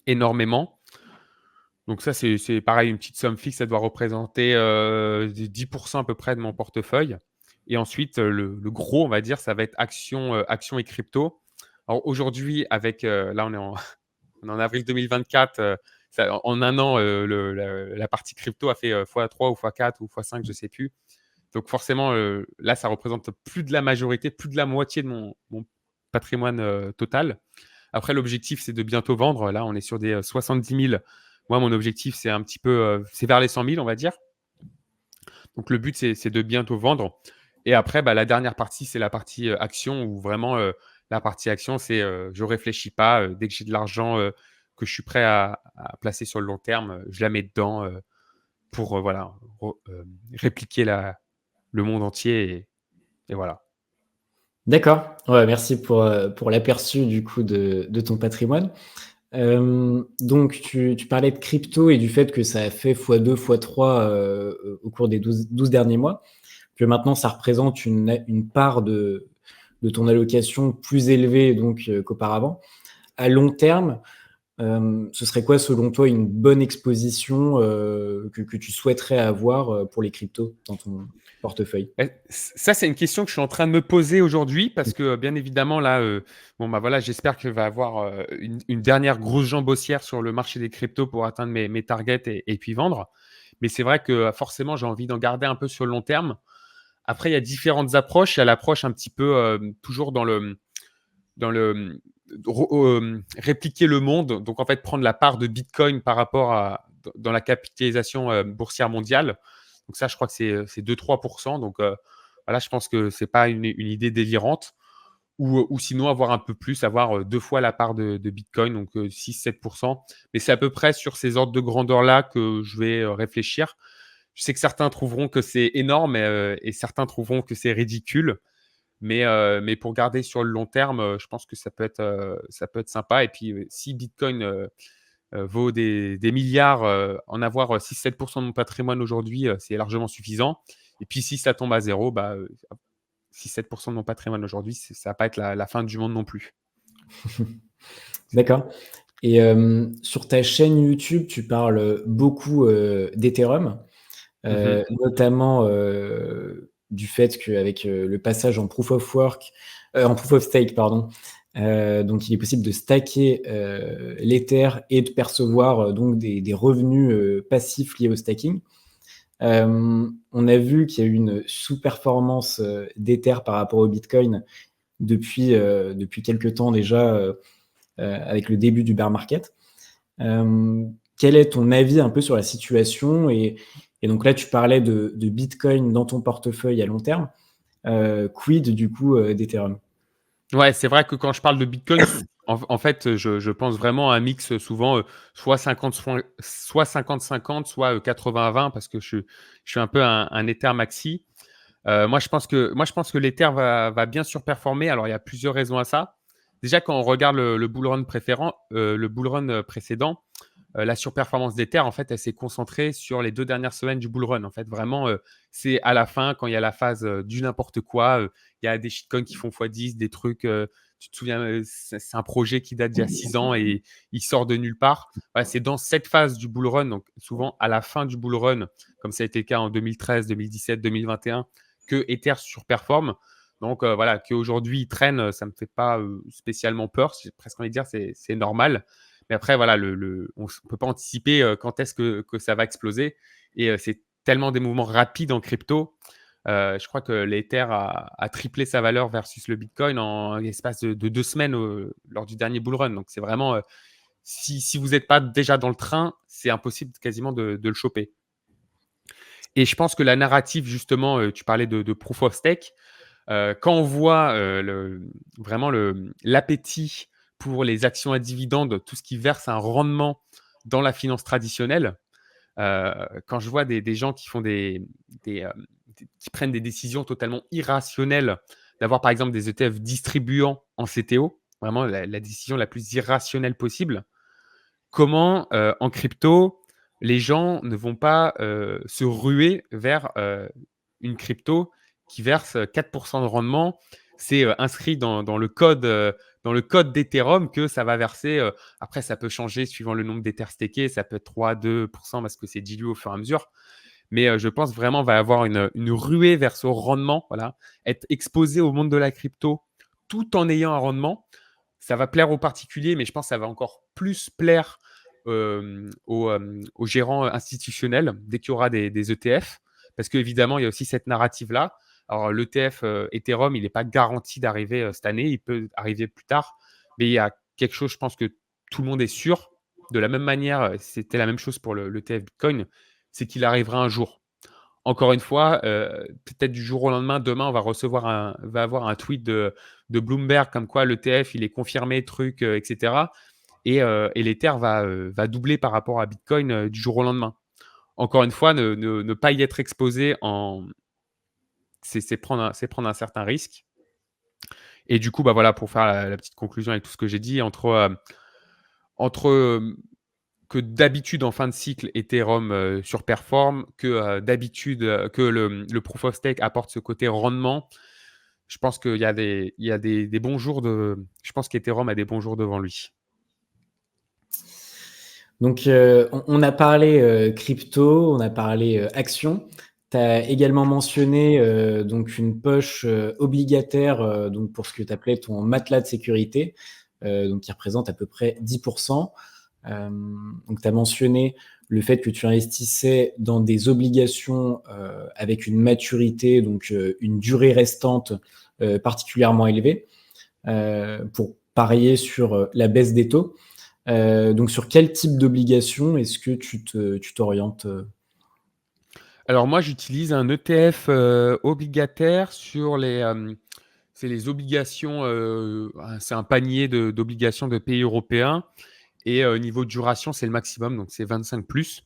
énormément. Donc ça, c'est pareil, une petite somme fixe, ça doit représenter 10% à peu près de mon portefeuille. Et ensuite, le gros, on va dire, ça va être actions et crypto. Alors aujourd'hui, là, on est On est en avril 2024. En un an, la partie crypto a fait x3 ou x4 ou x5, je ne sais plus. Donc forcément, là, ça représente plus de la majorité, plus de la moitié de mon patrimoine total. Après, l'objectif, c'est de bientôt vendre. Là, on est sur des 70 000. Moi, mon objectif, c'est un petit peu, c'est vers les 100 000, on va dire. Donc le but, c'est de bientôt vendre. Et après, la dernière partie, c'est la partie action, où vraiment, la partie action, c'est je réfléchis pas. Dès que j'ai de l'argent que je suis prêt à placer sur le long terme, je la mets dedans pour voilà, répliquer le monde entier. Et voilà. D'accord. Ouais, merci pour l'aperçu du coup de ton patrimoine. Donc tu parlais de crypto et du fait que ça a fait x2, x3, au cours des 12 derniers mois, que maintenant ça représente une part de ton allocation plus élevée donc qu'auparavant. À long terme, ce serait quoi selon toi une bonne exposition, que tu souhaiterais avoir, pour les cryptos dans ton portefeuille? Ça, c'est une question que je suis en train de me poser aujourd'hui parce que, bien évidemment, là, voilà, j'espère qu'il va y avoir une dernière grosse jambe haussière sur le marché des cryptos pour atteindre mes targets et puis vendre. Mais c'est vrai que forcément, j'ai envie d'en garder un peu sur le long terme. Après, il y a différentes approches. Il y a l'approche un petit peu toujours répliquer le monde. Donc, en fait, prendre la part de Bitcoin par rapport dans la capitalisation boursière mondiale. Donc ça, je crois que c'est 2-3%. Donc voilà, je pense que c'est pas une idée délirante. Ou sinon, avoir un peu plus, avoir 2 fois la part de Bitcoin, donc 6-7%. Mais c'est à peu près sur ces ordres de grandeur-là que je vais réfléchir. Je sais que certains trouveront que c'est énorme et certains trouveront que c'est ridicule. Mais pour garder sur le long terme, je pense que ça peut être sympa. Et puis, si Bitcoin vaut des milliards, en avoir 6-7% de mon patrimoine aujourd'hui, c'est largement suffisant. Et puis, si ça tombe à zéro, 6-7% de mon patrimoine aujourd'hui, ça va pas être la fin du monde non plus. D'accord. Et sur ta chaîne YouTube, tu parles beaucoup, d'Ethereum, Mmh. notamment, du fait qu'avec, le passage en proof of stake pardon, donc il est possible de stacker, l'Ether et de percevoir, donc des revenus, passifs liés au staking. On a vu qu'il y a eu une sous-performance, d'Ether par rapport au Bitcoin depuis quelque temps déjà, avec le début du bear market. Quel est ton avis un peu sur la situation? Et donc là, tu parlais de Bitcoin dans ton portefeuille à long terme. Quid du coup, d'Ethereum? Ouais, c'est vrai que quand je parle de Bitcoin, en fait, je pense vraiment à un mix souvent, soit 50-50, soit 80-20 parce que je suis un peu un Ether maxi. Moi, je pense que l'Ether va bien surperformer. Alors, il y a plusieurs raisons à ça. Déjà, quand on regarde le bull run précédent, la surperformance d'Ether, en fait, elle s'est concentrée sur les 2 dernières semaines du bull run. En fait, vraiment, c'est à la fin, quand il y a la phase du n'importe quoi. Il y a des shitcoins qui font x10, des trucs. Tu te souviens, c'est un projet qui date d'il y a 6 ans et il sort de nulle part. Voilà, c'est dans cette phase du bull run, donc souvent à la fin du bull run, comme ça a été le cas en 2013, 2017, 2021, que Ether surperforme. Donc voilà, qu'aujourd'hui il traîne, ça ne me fait pas spécialement peur. J'ai presque envie de dire c'est normal. Mais après, voilà, on ne peut pas anticiper quand est-ce que ça va exploser. Et c'est tellement des mouvements rapides en crypto. Je crois que l'Ether a triplé sa valeur versus le Bitcoin en l'espace de 2 semaines lors du dernier bull run. Donc, c'est vraiment, si vous n'êtes pas déjà dans le train, c'est impossible quasiment de le choper. Et je pense que la narrative, justement, tu parlais de proof of stake. Quand on voit vraiment l'appétit pour les actions à dividendes, tout ce qui verse un rendement dans la finance traditionnelle, quand je vois des gens qui font qui prennent des décisions totalement irrationnelles, d'avoir par exemple des ETF distribuant en CTO, vraiment la décision la plus irrationnelle possible. Comment en crypto, les gens ne vont pas se ruer vers une crypto qui verse 4% de rendement? C'est inscrit dans le code d'Ethereum que ça va verser. Après, ça peut changer suivant le nombre d'Ethers stakés. Ça peut être 3-2% parce que c'est dilué au fur et à mesure. Mais je pense vraiment qu'il va y avoir une ruée vers ce rendement. Voilà. Être exposé au monde de la crypto tout en ayant un rendement. ça va plaire aux particuliers, mais je pense que ça va encore plus plaire, aux gérants institutionnels dès qu'il y aura des ETF. Parce qu'évidemment, il y a aussi cette narrative-là. Alors l'ETF, Ethereum, il n'est pas garanti d'arriver, cette année, il peut arriver plus tard. Mais il y a quelque chose, je pense que tout le monde est sûr. De la même manière, c'était la même chose pour l'ETF Bitcoin, c'est qu'il arrivera un jour. Encore une fois, peut-être du jour au lendemain, demain, on va avoir un tweet de Bloomberg comme quoi l'ETF, il est confirmé, truc, et cetera. Et l'Ether va doubler par rapport à Bitcoin du jour au lendemain. Encore une fois, ne pas y être exposé, c'est prendre un certain risque. Et du coup, bah voilà, pour faire la petite conclusion avec tout ce que j'ai dit, entre que d'habitude en fin de cycle, Ethereum surperforme, que d'habitude, que le Proof of Stake apporte ce côté rendement. Je pense qu'il y a des bons jours je pense qu'Ethereum a des bons jours devant lui. Donc, on a parlé crypto, on a parlé actions. Tu as également mentionné donc une poche obligataire donc pour ce que tu appelais ton matelas de sécurité, donc qui représente à peu près 10%. Donc, tu as mentionné le fait que tu investissais dans des obligations avec une maturité, donc une durée restante particulièrement élevée pour parier sur la baisse des taux. Donc sur quel type d'obligation est-ce que tu t'orientes Alors moi, j'utilise un ETF obligataire c'est les obligations, c'est un panier d'obligations de pays européens. Et niveau duration, c'est le maximum, donc c'est 25 plus,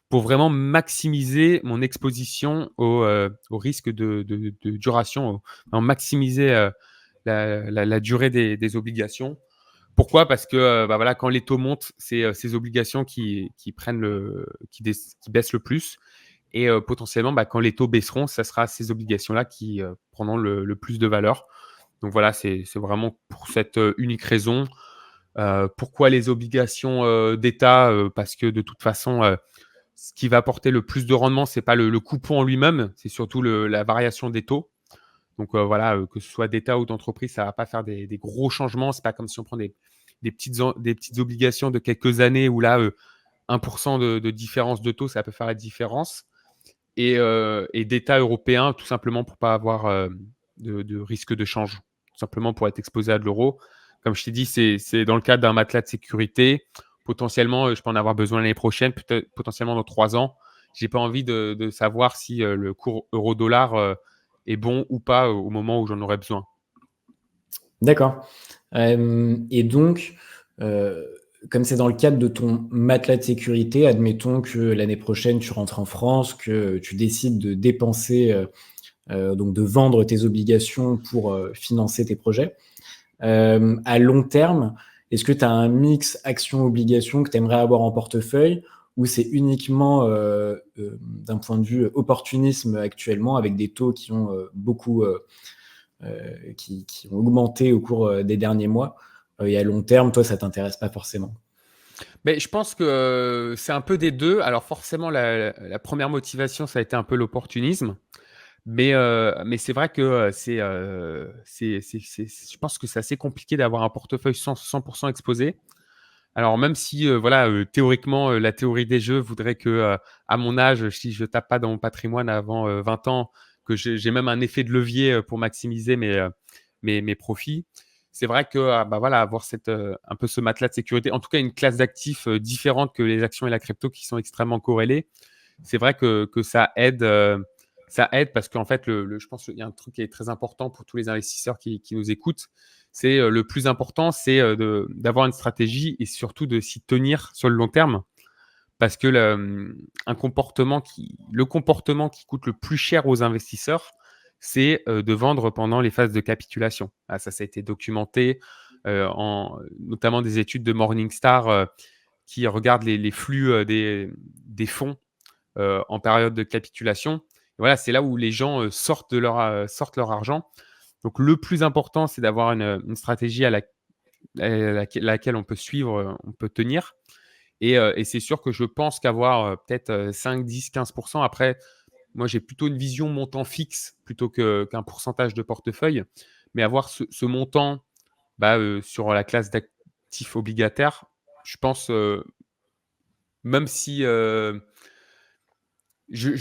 pour vraiment maximiser mon exposition au risque de duration, maximiser la durée des obligations. Pourquoi? Parce que bah voilà, quand les taux montent, c'est ces obligations qui baissent le plus. Et potentiellement, bah, quand les taux baisseront, ça sera ces obligations-là qui prendront le plus de valeur. Donc voilà, c'est vraiment pour cette unique raison. Pourquoi les obligations d'État? Parce que de toute façon, ce qui va apporter le plus de rendement, c'est pas le coupon en lui-même, c'est surtout la variation des taux. Donc voilà, que ce soit d'État ou d'entreprise, ça va pas faire des gros changements. C'est pas comme si on prend des petites obligations de quelques années où là, 1% de différence de taux, ça peut faire la différence. Et d'État européen, tout simplement pour pas avoir de risque de change, tout simplement pour être exposé à de l'euro. Comme je t'ai dit, c'est dans le cadre d'un matelas de sécurité. Potentiellement, je peux en avoir besoin l'année prochaine, peut-être potentiellement dans 3 ans. J'ai pas envie de savoir si le cours euro-dollar est bon ou pas au moment où j'en aurai besoin. D'accord. Et donc, heu, comme c'est dans le cadre de ton matelas de sécurité, admettons que l'année prochaine tu rentres en France, que tu décides de dépenser, donc de vendre tes obligations pour, financer tes projets. À long terme, est-ce que tu as un mix action-obligation que tu aimerais avoir en portefeuille ou c'est uniquement, d'un point de vue opportunisme actuellement avec des taux qui ont, beaucoup, qui ont augmenté au cours, des derniers mois, et à long terme, toi, ça t'intéresse pas forcément? Mais je pense que c'est un peu des deux. Alors forcément, la première motivation, ça a été un peu l'opportunisme. Mais c'est vrai que je pense que c'est assez compliqué d'avoir un portefeuille 100% exposé. Alors même si voilà, théoriquement, la théorie des jeux voudrait que à mon âge, si je tape pas dans mon patrimoine avant 20 ans, que j'ai même un effet de levier pour maximiser mes profits. C'est vrai que bah voilà, avoir un peu ce matelas de sécurité, en tout cas une classe d'actifs différente que les actions et la crypto qui sont extrêmement corrélées. C'est vrai que ça aide parce qu'en fait, je pense qu'il y a un truc qui est très important pour tous les investisseurs qui nous écoutent. C'est le plus important, c'est d'avoir une stratégie et surtout de s'y tenir sur le long terme. Parce que le comportement qui coûte le plus cher aux investisseurs, c'est de vendre pendant les phases de capitulation. Ah, ça a été documenté, notamment des études de Morningstar qui regardent les flux des fonds en période de capitulation. Et voilà, c'est là où les gens sortent leur argent. Donc le plus important, c'est d'avoir une stratégie laquelle on peut suivre, on peut tenir. Et c'est sûr que je pense qu'avoir peut-être 5, 10, 15%. Après, moi, j'ai plutôt une vision montant fixe plutôt qu'un pourcentage de portefeuille. Mais avoir ce montant sur la classe d'actifs obligataires, je pense, même si, je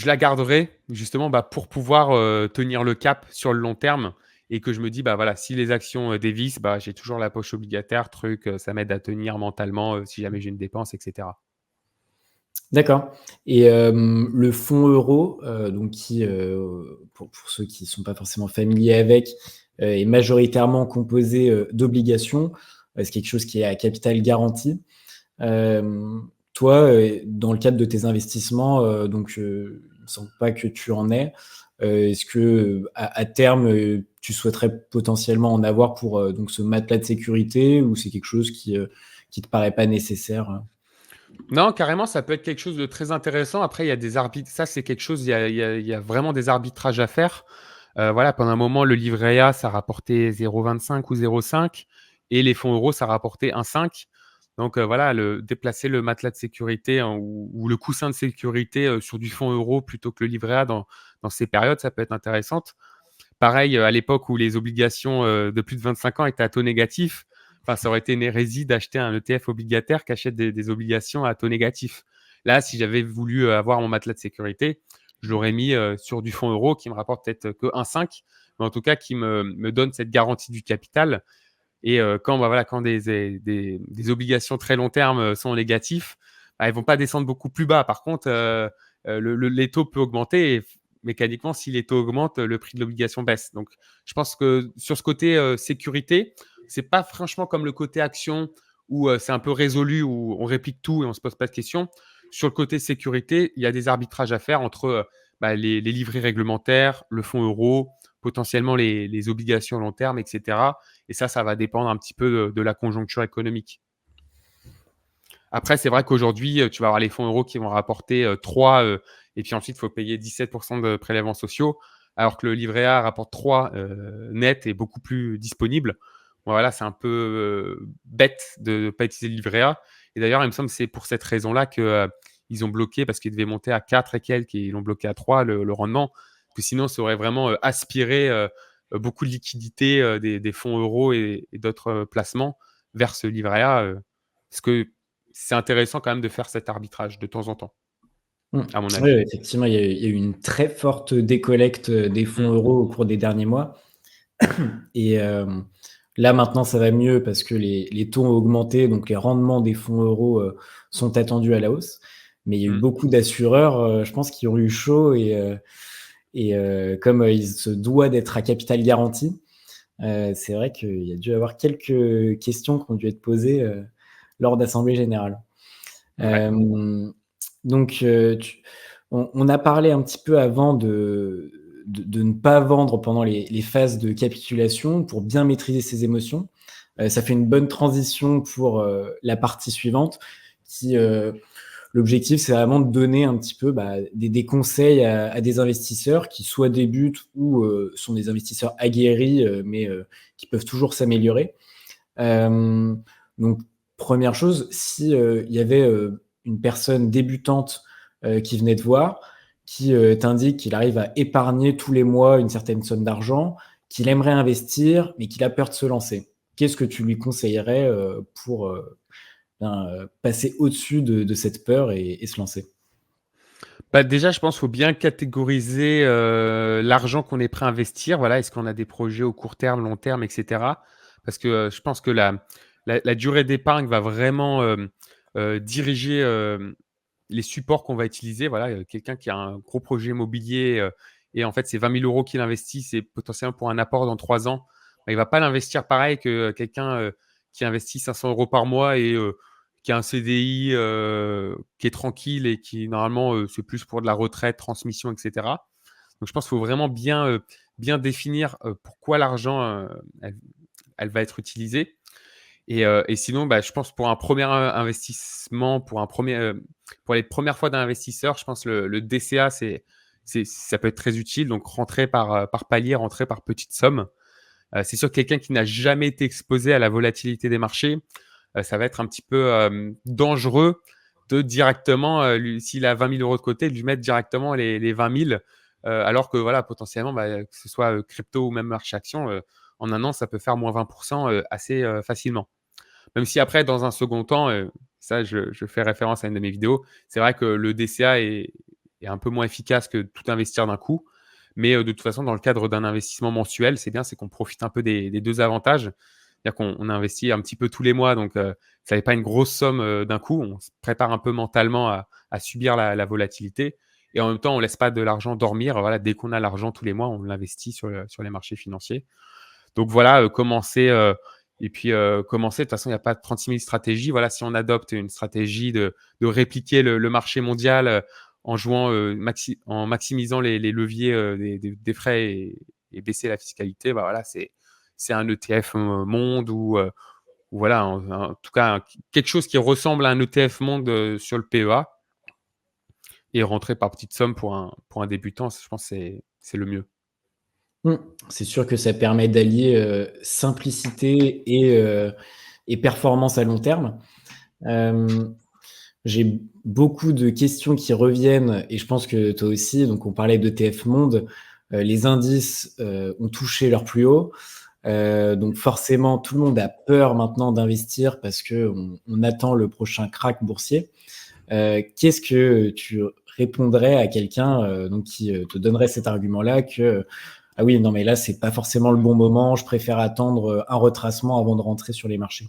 la garderai justement, pour pouvoir, tenir le cap sur le long terme et que je me dis: «Bah, voilà, si les actions, dévissent, j'ai toujours la poche obligataire, truc, ça m'aide à tenir mentalement, si jamais j'ai une dépense et cetera». D'accord et le fonds euro, donc qui, pour ceux qui ne sont pas forcément familiers avec, est majoritairement composé, d'obligations. C'est quelque chose qui est à capital garanti. Toi, dans le cadre de tes investissements, il me semble pas que tu en aies. Est-ce que, à terme, tu souhaiterais potentiellement en avoir pour, donc ce matelas de sécurité ou c'est quelque chose qui te paraît pas nécessaire? Non, carrément, ça peut être quelque chose de très intéressant. Après, il y a des arbitres ça, c'est quelque chose, il y a vraiment des arbitrages à faire. Voilà, pendant un moment, le livret A, ça rapportait 0,25 ou 0,5 et les fonds euros, ça rapportait 1,5. Donc, voilà, déplacer le matelas de sécurité, hein, ou le coussin de sécurité, sur du fonds euro plutôt que le livret A dans ces périodes, ça peut être intéressante. Pareil, à l'époque où les obligations, de plus de 25 ans étaient à taux négatif, enfin, ça aurait été une hérésie d'acheter un ETF obligataire qui achète des obligations à taux négatif. Là, si j'avais voulu, avoir mon matelas de sécurité, je l'aurais mis, sur du fonds euro qui me rapporte peut-être que 1,5, mais en tout cas qui me donne cette garantie du capital et quand des obligations très long terme, sont négatifs, elles vont pas descendre beaucoup plus bas. Par contre, les taux peuvent augmenter et mécaniquement, si les taux augmentent, le prix de l'obligation baisse. Donc je pense que sur ce côté, sécurité, c'est pas franchement comme le côté action où, c'est un peu résolu, où on réplique tout et on se pose pas de questions. Sur le côté sécurité, il y a des arbitrages à faire entre, les livrets réglementaires, le fonds euro, potentiellement les obligations long terme et cetera et ça va dépendre un petit peu de la conjoncture économique. Après, c'est vrai qu'aujourd'hui, tu vas avoir les fonds euros qui vont rapporter, 3, et puis ensuite, il faut payer 17 de prélèvements sociaux, alors que le livret A rapporte 3, net et beaucoup plus disponible. Bon, voilà, c'est un peu, bête de ne pas utiliser le livret A et d'ailleurs, il me semble que c'est pour cette raison-là que, ils ont bloqué parce qu'il devait monter à 4 et quelques et ils l'ont bloqué à 3 le rendement. Que sinon, ça aurait vraiment, aspiré, beaucoup de liquidités, des fonds euros et d'autres, placements vers ce livret A, parce que c'est intéressant quand même de faire cet arbitrage de temps en temps, Mmh. à mon Oui, avis. oui, effectivement, il y a eu une très forte décollecte, des fonds Mmh. euros au cours des derniers mois et là, maintenant, ça va mieux parce que les taux ont augmenté, donc les rendements des fonds euros, sont attendus à la hausse. Mais il y a eu Mmh. beaucoup d'assureurs, je pense, qui ont eu chaud et comme, il se doit d'être à capital garanti, c'est vrai qu'il y a dû y avoir quelques questions qui ont dû être posées, lors d'assemblées générales. Ouais. Hem, donc on a parlé un petit peu avant de ne pas vendre pendant les phases de capitulation pour bien maîtriser ses émotions. Ça fait une bonne transition pour, la partie suivante qui, l'objectif, c'est vraiment de donner un petit peu, des conseils à des investisseurs qui soit débutent ou, sont des investisseurs aguerris, mais, qui peuvent toujours s'améliorer. Hem, donc 1re chose, si, il y avait, une personne débutante, qui venait te voir, qui, t'indique qu'il arrive à épargner tous les mois une certaine somme d'argent, qu'il aimerait investir, mais qu'il a peur de se lancer. Qu'est-ce que tu lui conseillerais, pour, passer au-dessus de cette peur et se lancer? Déjà, je pense qu'il faut bien catégoriser, l'argent qu'on est prêt à investir. Voilà, est-ce qu'on a des projets au court terme, long terme et cetera? Parce que, je pense que la durée d'épargne va vraiment, diriger, les supports qu'on va utiliser. Voilà, quelqu'un qui a un gros projet immobilier, et en fait, c'est 20 000 € qu'il investit, c'est potentiellement pour un apport dans 3 ans. Il va pas l'investir pareil que quelqu'un, qui investit 500 € par mois et qui a un CDI, qui est tranquille et qui normalement, c'est plus pour de la retraite, transmission et cetera. Donc je pense qu'il faut vraiment bien définir, pourquoi l'argent, elle va être utilisée et sinon, je pense pour un premier investissement, pour les premières fois d'un investisseur, je pense le DCA, ça peut être très utile. Donc rentrer par palier, rentrer par petites sommes. C'est sûr que quelqu'un qui n'a jamais été exposé à la volatilité des marchés, ça va être un petit peu, dangereux de directement, s'il a 20 000 € de côté, de lui mettre directement les 20 000, alors que voilà, potentiellement, que ce soit, crypto ou même marché action, en un an, ça peut faire moins 20% assez facilement. Même si après, dans un second temps, ça, je fais référence à une de mes vidéos, c'est vrai que le DCA est un peu moins efficace que tout investir d'un coup. Mais de toute façon, dans le cadre d'un investissement mensuel, c'est bien, c'est qu'on profite un peu des deux avantages. C'est-à-dire qu'on investit un petit peu tous les mois, donc ça n'est pas une grosse somme d'un coup. On se prépare un peu mentalement à subir la volatilité. Et en même temps, on ne laisse pas de l'argent dormir. Voilà, dès qu'on a l'argent tous les mois, on l'investit sur les marchés financiers. Donc voilà, commencer et puis commencer. De toute façon, il n'y a pas 36 000 stratégies. Voilà, si on adopte une stratégie de répliquer le marché mondial en jouant, en maximisant les leviers des frais et baisser la fiscalité, bah voilà, c'est un ETF monde ou voilà, en tout cas, quelque chose qui ressemble à un ETF monde sur le PEA et rentrer par petites sommes pour un débutant, je pense que c'est le mieux. Mmh. C'est sûr que ça permet d'allier, simplicité et performance à long terme. Hem, j'ai beaucoup de questions qui reviennent et je pense que toi aussi, donc on parlait d'ETF Monde, les indices, ont touché leur plus haut. Donc forcément, tout le monde a peur maintenant d'investir parce qu'on attend le prochain krach boursier. Qu'est-ce que tu répondrais à quelqu'un, donc qui, te donnerait cet argument-là que: «Ah oui, non mais là, c'est pas forcément le bon moment, je préfère attendre, un retracement avant de rentrer sur les marchés»?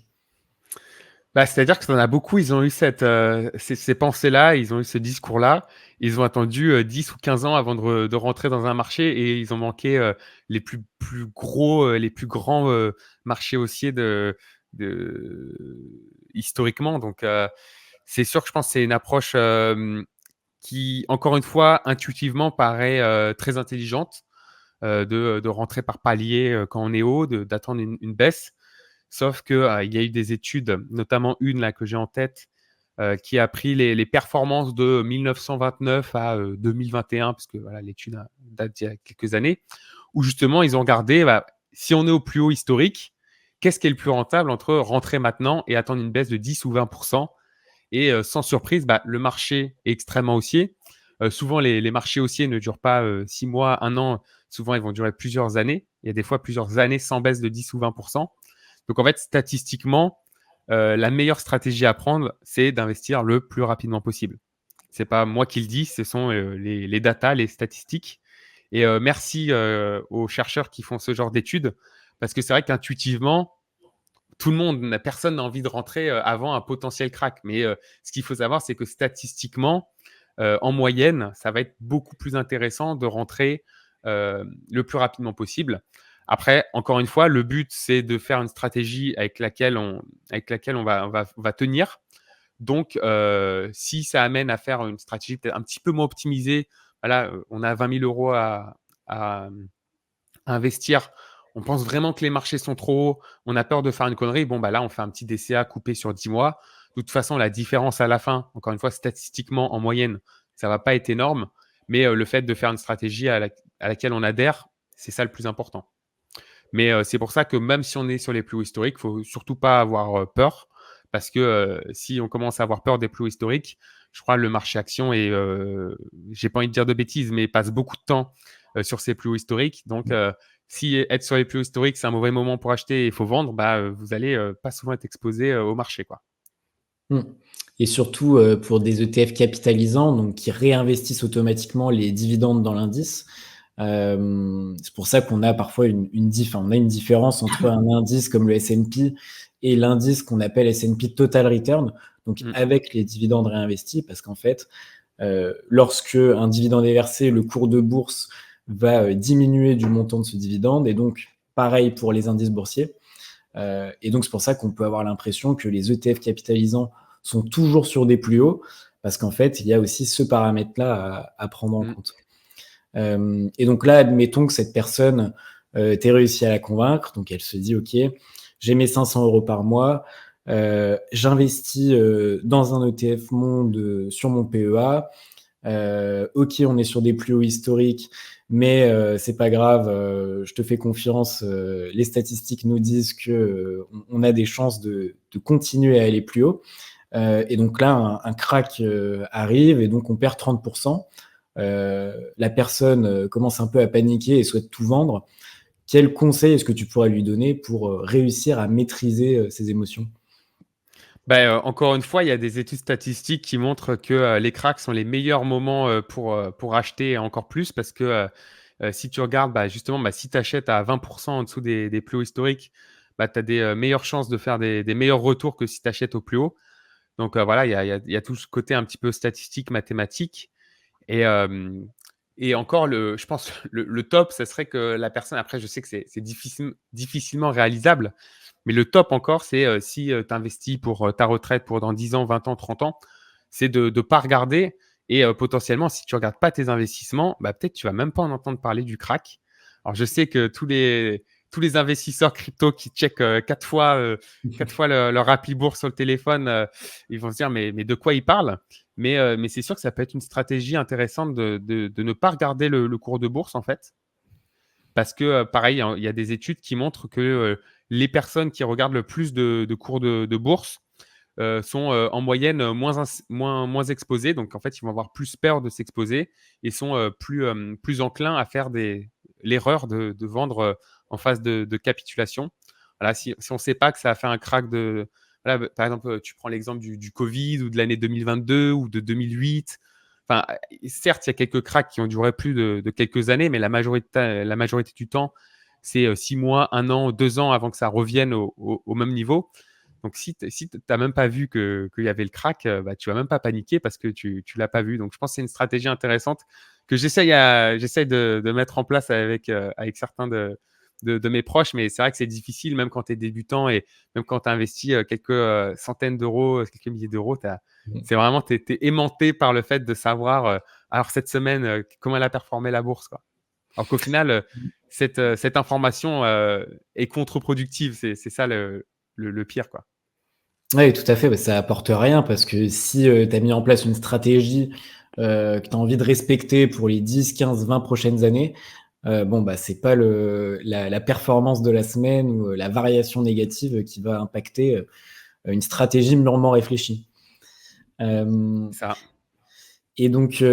Bah, c'est-à-dire que tu en as beaucoup, ils ont eu ces pensées-là, ils ont eu ce discours-là. Ils ont attendu, 10 ou 15 ans avant de rentrer dans un marché et ils ont manqué, les plus gros, les plus grands, marchés haussiers de historiquement. Donc, c'est sûr que je pense que c'est une approche, qui, encore une fois, intuitivement paraît, très intelligente, de rentrer par paliers, quand on est haut, d'attendre une baisse. Sauf que, il y a eu des études, notamment une là que j'ai en tête, qui a pris les performances de 1929 à 2021, parce que voilà, l'étude date d'il y a quelques années, où justement ils ont regardé, bah, si on est au plus haut historique, qu'est-ce qui est le plus rentable entre rentrer maintenant et attendre une baisse de 10 ou 20%? Et sans surprise, bah, le marché est extrêmement haussier. Souvent, les marchés haussiers ne durent pas 6 mois, un an. Souvent, ils vont durer plusieurs années. Il y a des fois plusieurs années sans baisse de 10 ou 20%. Donc, en fait, statistiquement, la meilleure stratégie à prendre, c'est d'investir le plus rapidement possible. Ce n'est pas moi qui le dis, ce sont les datas, les statistiques. Et merci aux chercheurs qui font ce genre d'études, parce que c'est vrai qu'intuitivement, personne n'a envie de rentrer avant un potentiel crack. Mais ce qu'il faut savoir, c'est que statistiquement, en moyenne, ça va être beaucoup plus intéressant de rentrer le plus rapidement possible. Après, encore une fois, le but, c'est de faire une stratégie avec laquelle on va tenir. Donc, si ça amène à faire une stratégie peut-être un petit peu moins optimisée, voilà, on a 20 000 euros à investir, on pense vraiment que les marchés sont trop hauts, on a peur de faire une connerie, bon, bah là, on fait un petit DCA coupé sur 10 mois. De toute façon, la différence à la fin, encore une fois, statistiquement, en moyenne, ça ne va pas être énorme, mais le fait de faire une stratégie à laquelle on adhère, c'est ça le plus important. Mais c'est pour ça que même si on est sur les plus hauts historiques, il ne faut surtout pas avoir peur, parce que si on commence à avoir peur des plus hauts historiques, je crois que le marché action est, j'ai pas envie de dire de bêtises, mais passe beaucoup de temps sur ces plus hauts historiques. Donc, si être sur les plus hauts historiques, c'est un mauvais moment pour acheter et il faut vendre, bah, vous allez pas souvent être exposé au marché, quoi. Mmh. Et surtout, pour des ETF capitalisants, donc qui réinvestissent automatiquement les dividendes dans l'indice. C'est pour ça qu'on a parfois on a une différence entre un indice comme le S&P et l'indice qu'on appelle S&P Total Return, donc Mmh. avec les dividendes réinvestis. Parce qu'en fait, lorsque un dividende est versé, le cours de bourse va, diminuer du montant de ce dividende et donc pareil pour les indices boursiers. Et donc c'est pour ça qu'on peut avoir l'impression que les ETF capitalisants sont toujours sur des plus hauts, parce qu'en fait, il y a aussi ce paramètre-là à prendre en Mmh. compte. Et donc là, admettons que cette personne, tu réussi à la convaincre, donc elle se dit: «OK, j'ai mes 500 euros par mois, j'investis, dans un ETF monde, sur mon PEA. OK, on est sur des plus hauts historiques, mais c'est pas grave, je te fais confiance, les statistiques nous disent que, on a des chances de continuer à aller plus haut». Et donc là, un krach, arrive et donc on perd 30%. La personne, commence un peu à paniquer et souhaite tout vendre. quel conseil est-ce que tu pourrais lui donner pour, réussir à maîtriser, ses émotions? Bah, encore une fois, il y a des études statistiques qui montrent que, les cracks sont les meilleurs moments, pour acheter encore plus parce que, si tu regardes, bah, justement, bah, si tu achètes à 20 en dessous des plus hauts historiques, bah, tu as des, meilleures chances de faire des meilleurs retours que si tu achètes au plus haut. Donc, voilà, il y a tout ce côté un petit peu statistique, mathématique et encore je pense le top, ça serait que la personne après je sais que c'est difficilement réalisable, mais le top encore, c'est, si, tu investis pour, ta retraite pour dans 10 ans, 20 ans, 30 ans, c'est de ne pas regarder et potentiellement si tu regardes pas tes investissements, bah, peut-être tu vas même pas en entendre parler du crack. Alors je sais que tous les investisseurs crypto qui checkent, 4 fois, 4 fois leur appli bourse sur le téléphone, ils vont se dire: «Mais de quoi ils parlent?» Mais c'est sûr que ça peut être une stratégie intéressante de ne pas regarder le cours de bourse, en fait. Parce que, pareil, hein, il y a des études qui montrent que, les personnes qui regardent le plus de cours de bourse, sont, en moyenne, moins exposées. Donc en fait, ils vont avoir plus peur de s'exposer et sont, plus enclins à faire l'erreur de vendre, en phase de capitulation. Voilà, si on ne sait pas que ça a fait un crack voilà, par exemple, tu prends l'exemple du covid ou de l'année 2022 ou de 2008. Enfin, certes, il y a quelques cracks qui ont duré plus de quelques années, mais la majorité du temps, c'est, 6 mois, 1 an, 2 ans avant que ça revienne au même niveau. Donc si tu même pas vu qu'il y avait le crack, bah, tu vas même pas paniquer parce que tu l'as pas vu. Donc je pense que c'est une stratégie intéressante que j'essaye de mettre en place avec certains de mes proches, mais c'est vrai que c'est difficile même quand tu es débutant et même quand tu as investi, quelques, centaines d'euros, quelques milliers d'euros, Mmh. c'est vraiment tu es aimanté par le fait de savoir, alors cette semaine, comment elle a performé la bourse, quoi. Alors qu'au final, cette information, est contre-productive. C'est ça le pire, quoi. Ouais, tout à fait, bah, ça apporte rien parce que si, tu as mis en place une stratégie, que tu as envie de respecter pour les 10, 15, 20 prochaines années, bon, bah, c'est pas la performance de la semaine ou, la variation négative qui va impacter, une stratégie mûrement réfléchie. Hem Ça. Et donc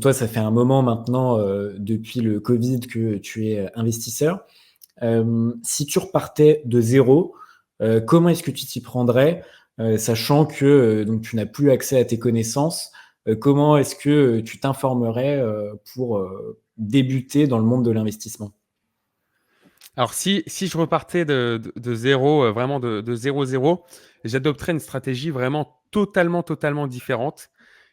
toi, ça fait un moment maintenant, depuis le covid que tu es, investisseur. Si tu repartais de zéro, comment est-ce que tu t'y prendrais? Sachant que, donc tu n'as plus accès à tes connaissances, comment est-ce que, tu t'informerais, pour, débuter dans le monde de l'investissement? Alors si je repartais de 0, vraiment de 0, j'adopterais une stratégie vraiment totalement, totalement différente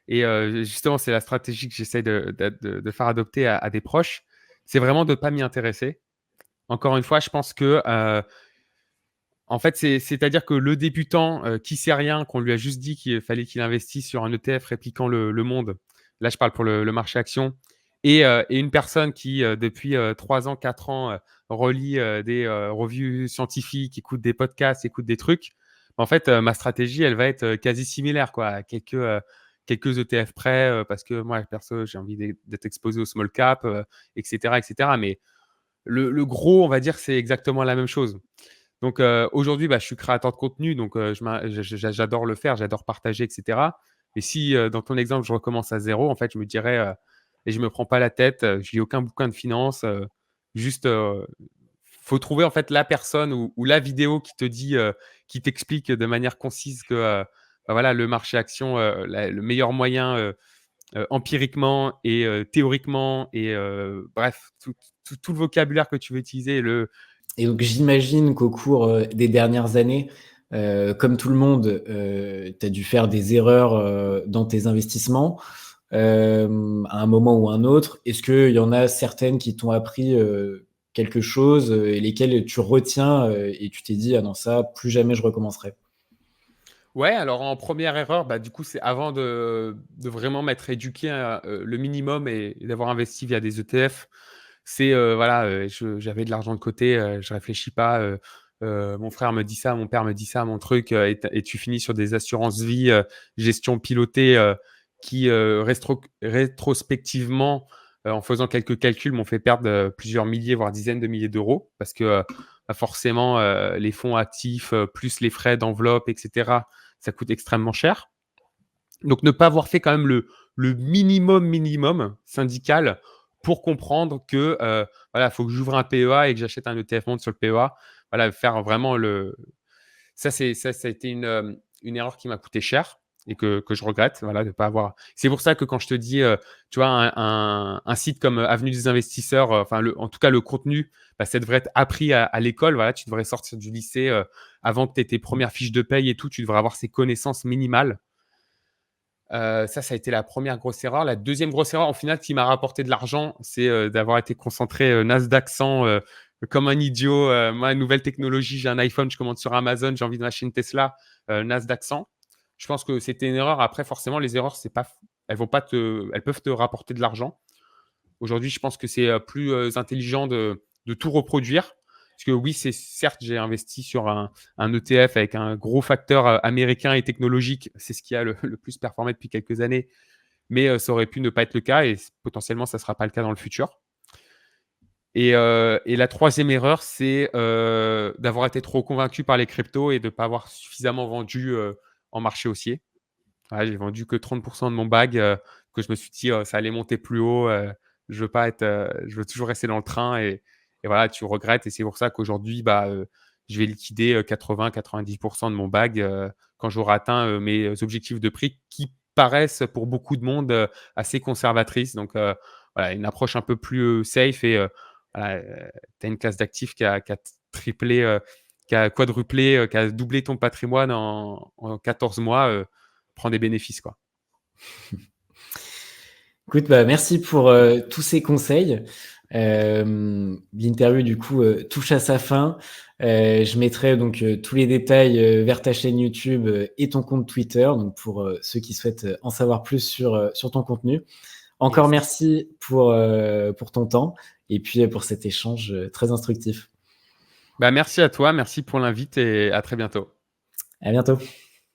et justement, c'est la stratégie que j'essaie de faire adopter à des proches. C'est vraiment de ne pas m'y intéresser. Encore une fois, je pense que, en fait, c'est-à-dire que le débutant, qui sait rien, qu'on lui a juste dit qu'il fallait qu'il investisse sur un ETF répliquant le monde. Là, je parle pour le marché action et une personne qui, depuis, 3 ans, 4 ans, relit, des, revues scientifiques, écoute des podcasts, écoute des trucs. En fait, ma stratégie, elle va être, quasi similaire, quoi, à quelques ETF près, parce que moi, perso, j'ai envie d'être exposé au small cap, et cetera, et cetera. Mais le gros, on va dire, c'est exactement la même chose. Donc, aujourd'hui, bah, je suis créateur de contenu, donc j'adore le faire, j'adore partager et cetera. Mais si, dans ton exemple, je recommence à zéro, en fait, je me dirais, et je me prends pas la tête, je lis aucun bouquin de finance, juste, faut trouver, en fait, la personne ou la vidéo qui te dit, qui t'explique de manière concise que, bah, voilà, le marché action, le meilleur moyen, empiriquement et théoriquement et bref, tout le vocabulaire que tu veux utiliser, Et donc j'imagine qu'au cours, des dernières années, comme tout le monde, tu as dû faire des erreurs, dans tes investissements, à un moment ou un autre. Est-ce qu'il y en a certaines qui t'ont appris, quelque chose, et lesquelles tu retiens, et tu t'es dit: «Ah non, ça, plus jamais je recommencerai»? Ouais, alors en première erreur, bah, du coup, c'est avant de vraiment m'être éduqué à, le minimum et d'avoir investi via des ETF. C'est, voilà, j'avais de l'argent de côté, je réfléchis pas, mon frère me dit ça, mon père me dit ça, mon truc, et tu finis sur des assurances vie, gestion pilotée, qui, rétrospectivement, en faisant quelques calculs, m'ont fait perdre, plusieurs milliers, voire dizaines de milliers d'euros parce que, bah, forcément, les fonds actifs, plus les frais d'enveloppe et cetera, ça coûte extrêmement cher. Donc ne pas avoir fait quand même le minimum, minimum syndical pour comprendre que, voilà, il faut que j'ouvre un PEA et que j'achète un ETF Monde sur le PEA. Voilà, faire vraiment le ça a été une erreur qui m'a coûté cher et que je regrette, voilà, de pas avoir c'est pour ça que quand je te dis, tu vois, un site comme, Avenue des investisseurs, enfin en tout cas le contenu, bah, ça devrait être appris à l'école. Voilà, tu devrais sortir du lycée, avant que tu aies tes premières fiches de paye et tout, tu devrais avoir ces connaissances minimales. Ça a été la première grosse erreur. La deuxième grosse erreur, au final, qui m'a rapporté de l'argent, c'est, d'avoir été concentré, Nasdaq 100, comme un idiot. Moi, nouvelle technologie, j'ai un iPhone, je commande sur Amazon, j'ai envie de m'acheter une Tesla, Nasdaq 100. Je pense que c'était une erreur. Après, forcément, les erreurs, c'est pas elles peuvent te rapporter de l'argent. Aujourd'hui, je pense que c'est, plus, intelligent de tout reproduire. Parce que oui, c'est certes, j'ai investi sur un ETF avec un gros facteur, américain et technologique. C'est ce qui a le plus performé depuis quelques années, mais ça aurait pu ne pas être le cas et potentiellement, ça ne sera pas le cas dans le futur. Et la troisième erreur, c'est, d'avoir été trop convaincu par les cryptos et de ne pas avoir suffisamment vendu, en marché haussier. Ouais, j'ai vendu que 30 de mon bag, que je me suis dit: Ça allait monter plus haut, je veux pas être, je veux toujours rester dans le train» et voilà, tu regrettes et c'est pour ça qu'aujourd'hui, bah, je vais liquider, 80-90 de mon bag, quand j'aurai atteint, mes objectifs de prix qui paraissent pour beaucoup de monde, assez conservatrices. Donc voilà, une approche un peu plus, safe et voilà, tu as une classe d'actifs qui a triplé, qui a quadruplé, qui a doublé ton patrimoine en 14 mois, prends des bénéfices, quoi. Écoute, bah, merci pour tous ces conseils. L'interview, du coup, touche à sa fin. Je mettrai donc tous les détails vers ta chaîne YouTube et ton compte Twitter, donc pour ceux qui souhaitent en savoir plus sur ton contenu. Encore Yes. merci pour ton temps et puis pour cet échange très instructif. Bah, merci à toi, merci pour l'invite et à très bientôt. À bientôt.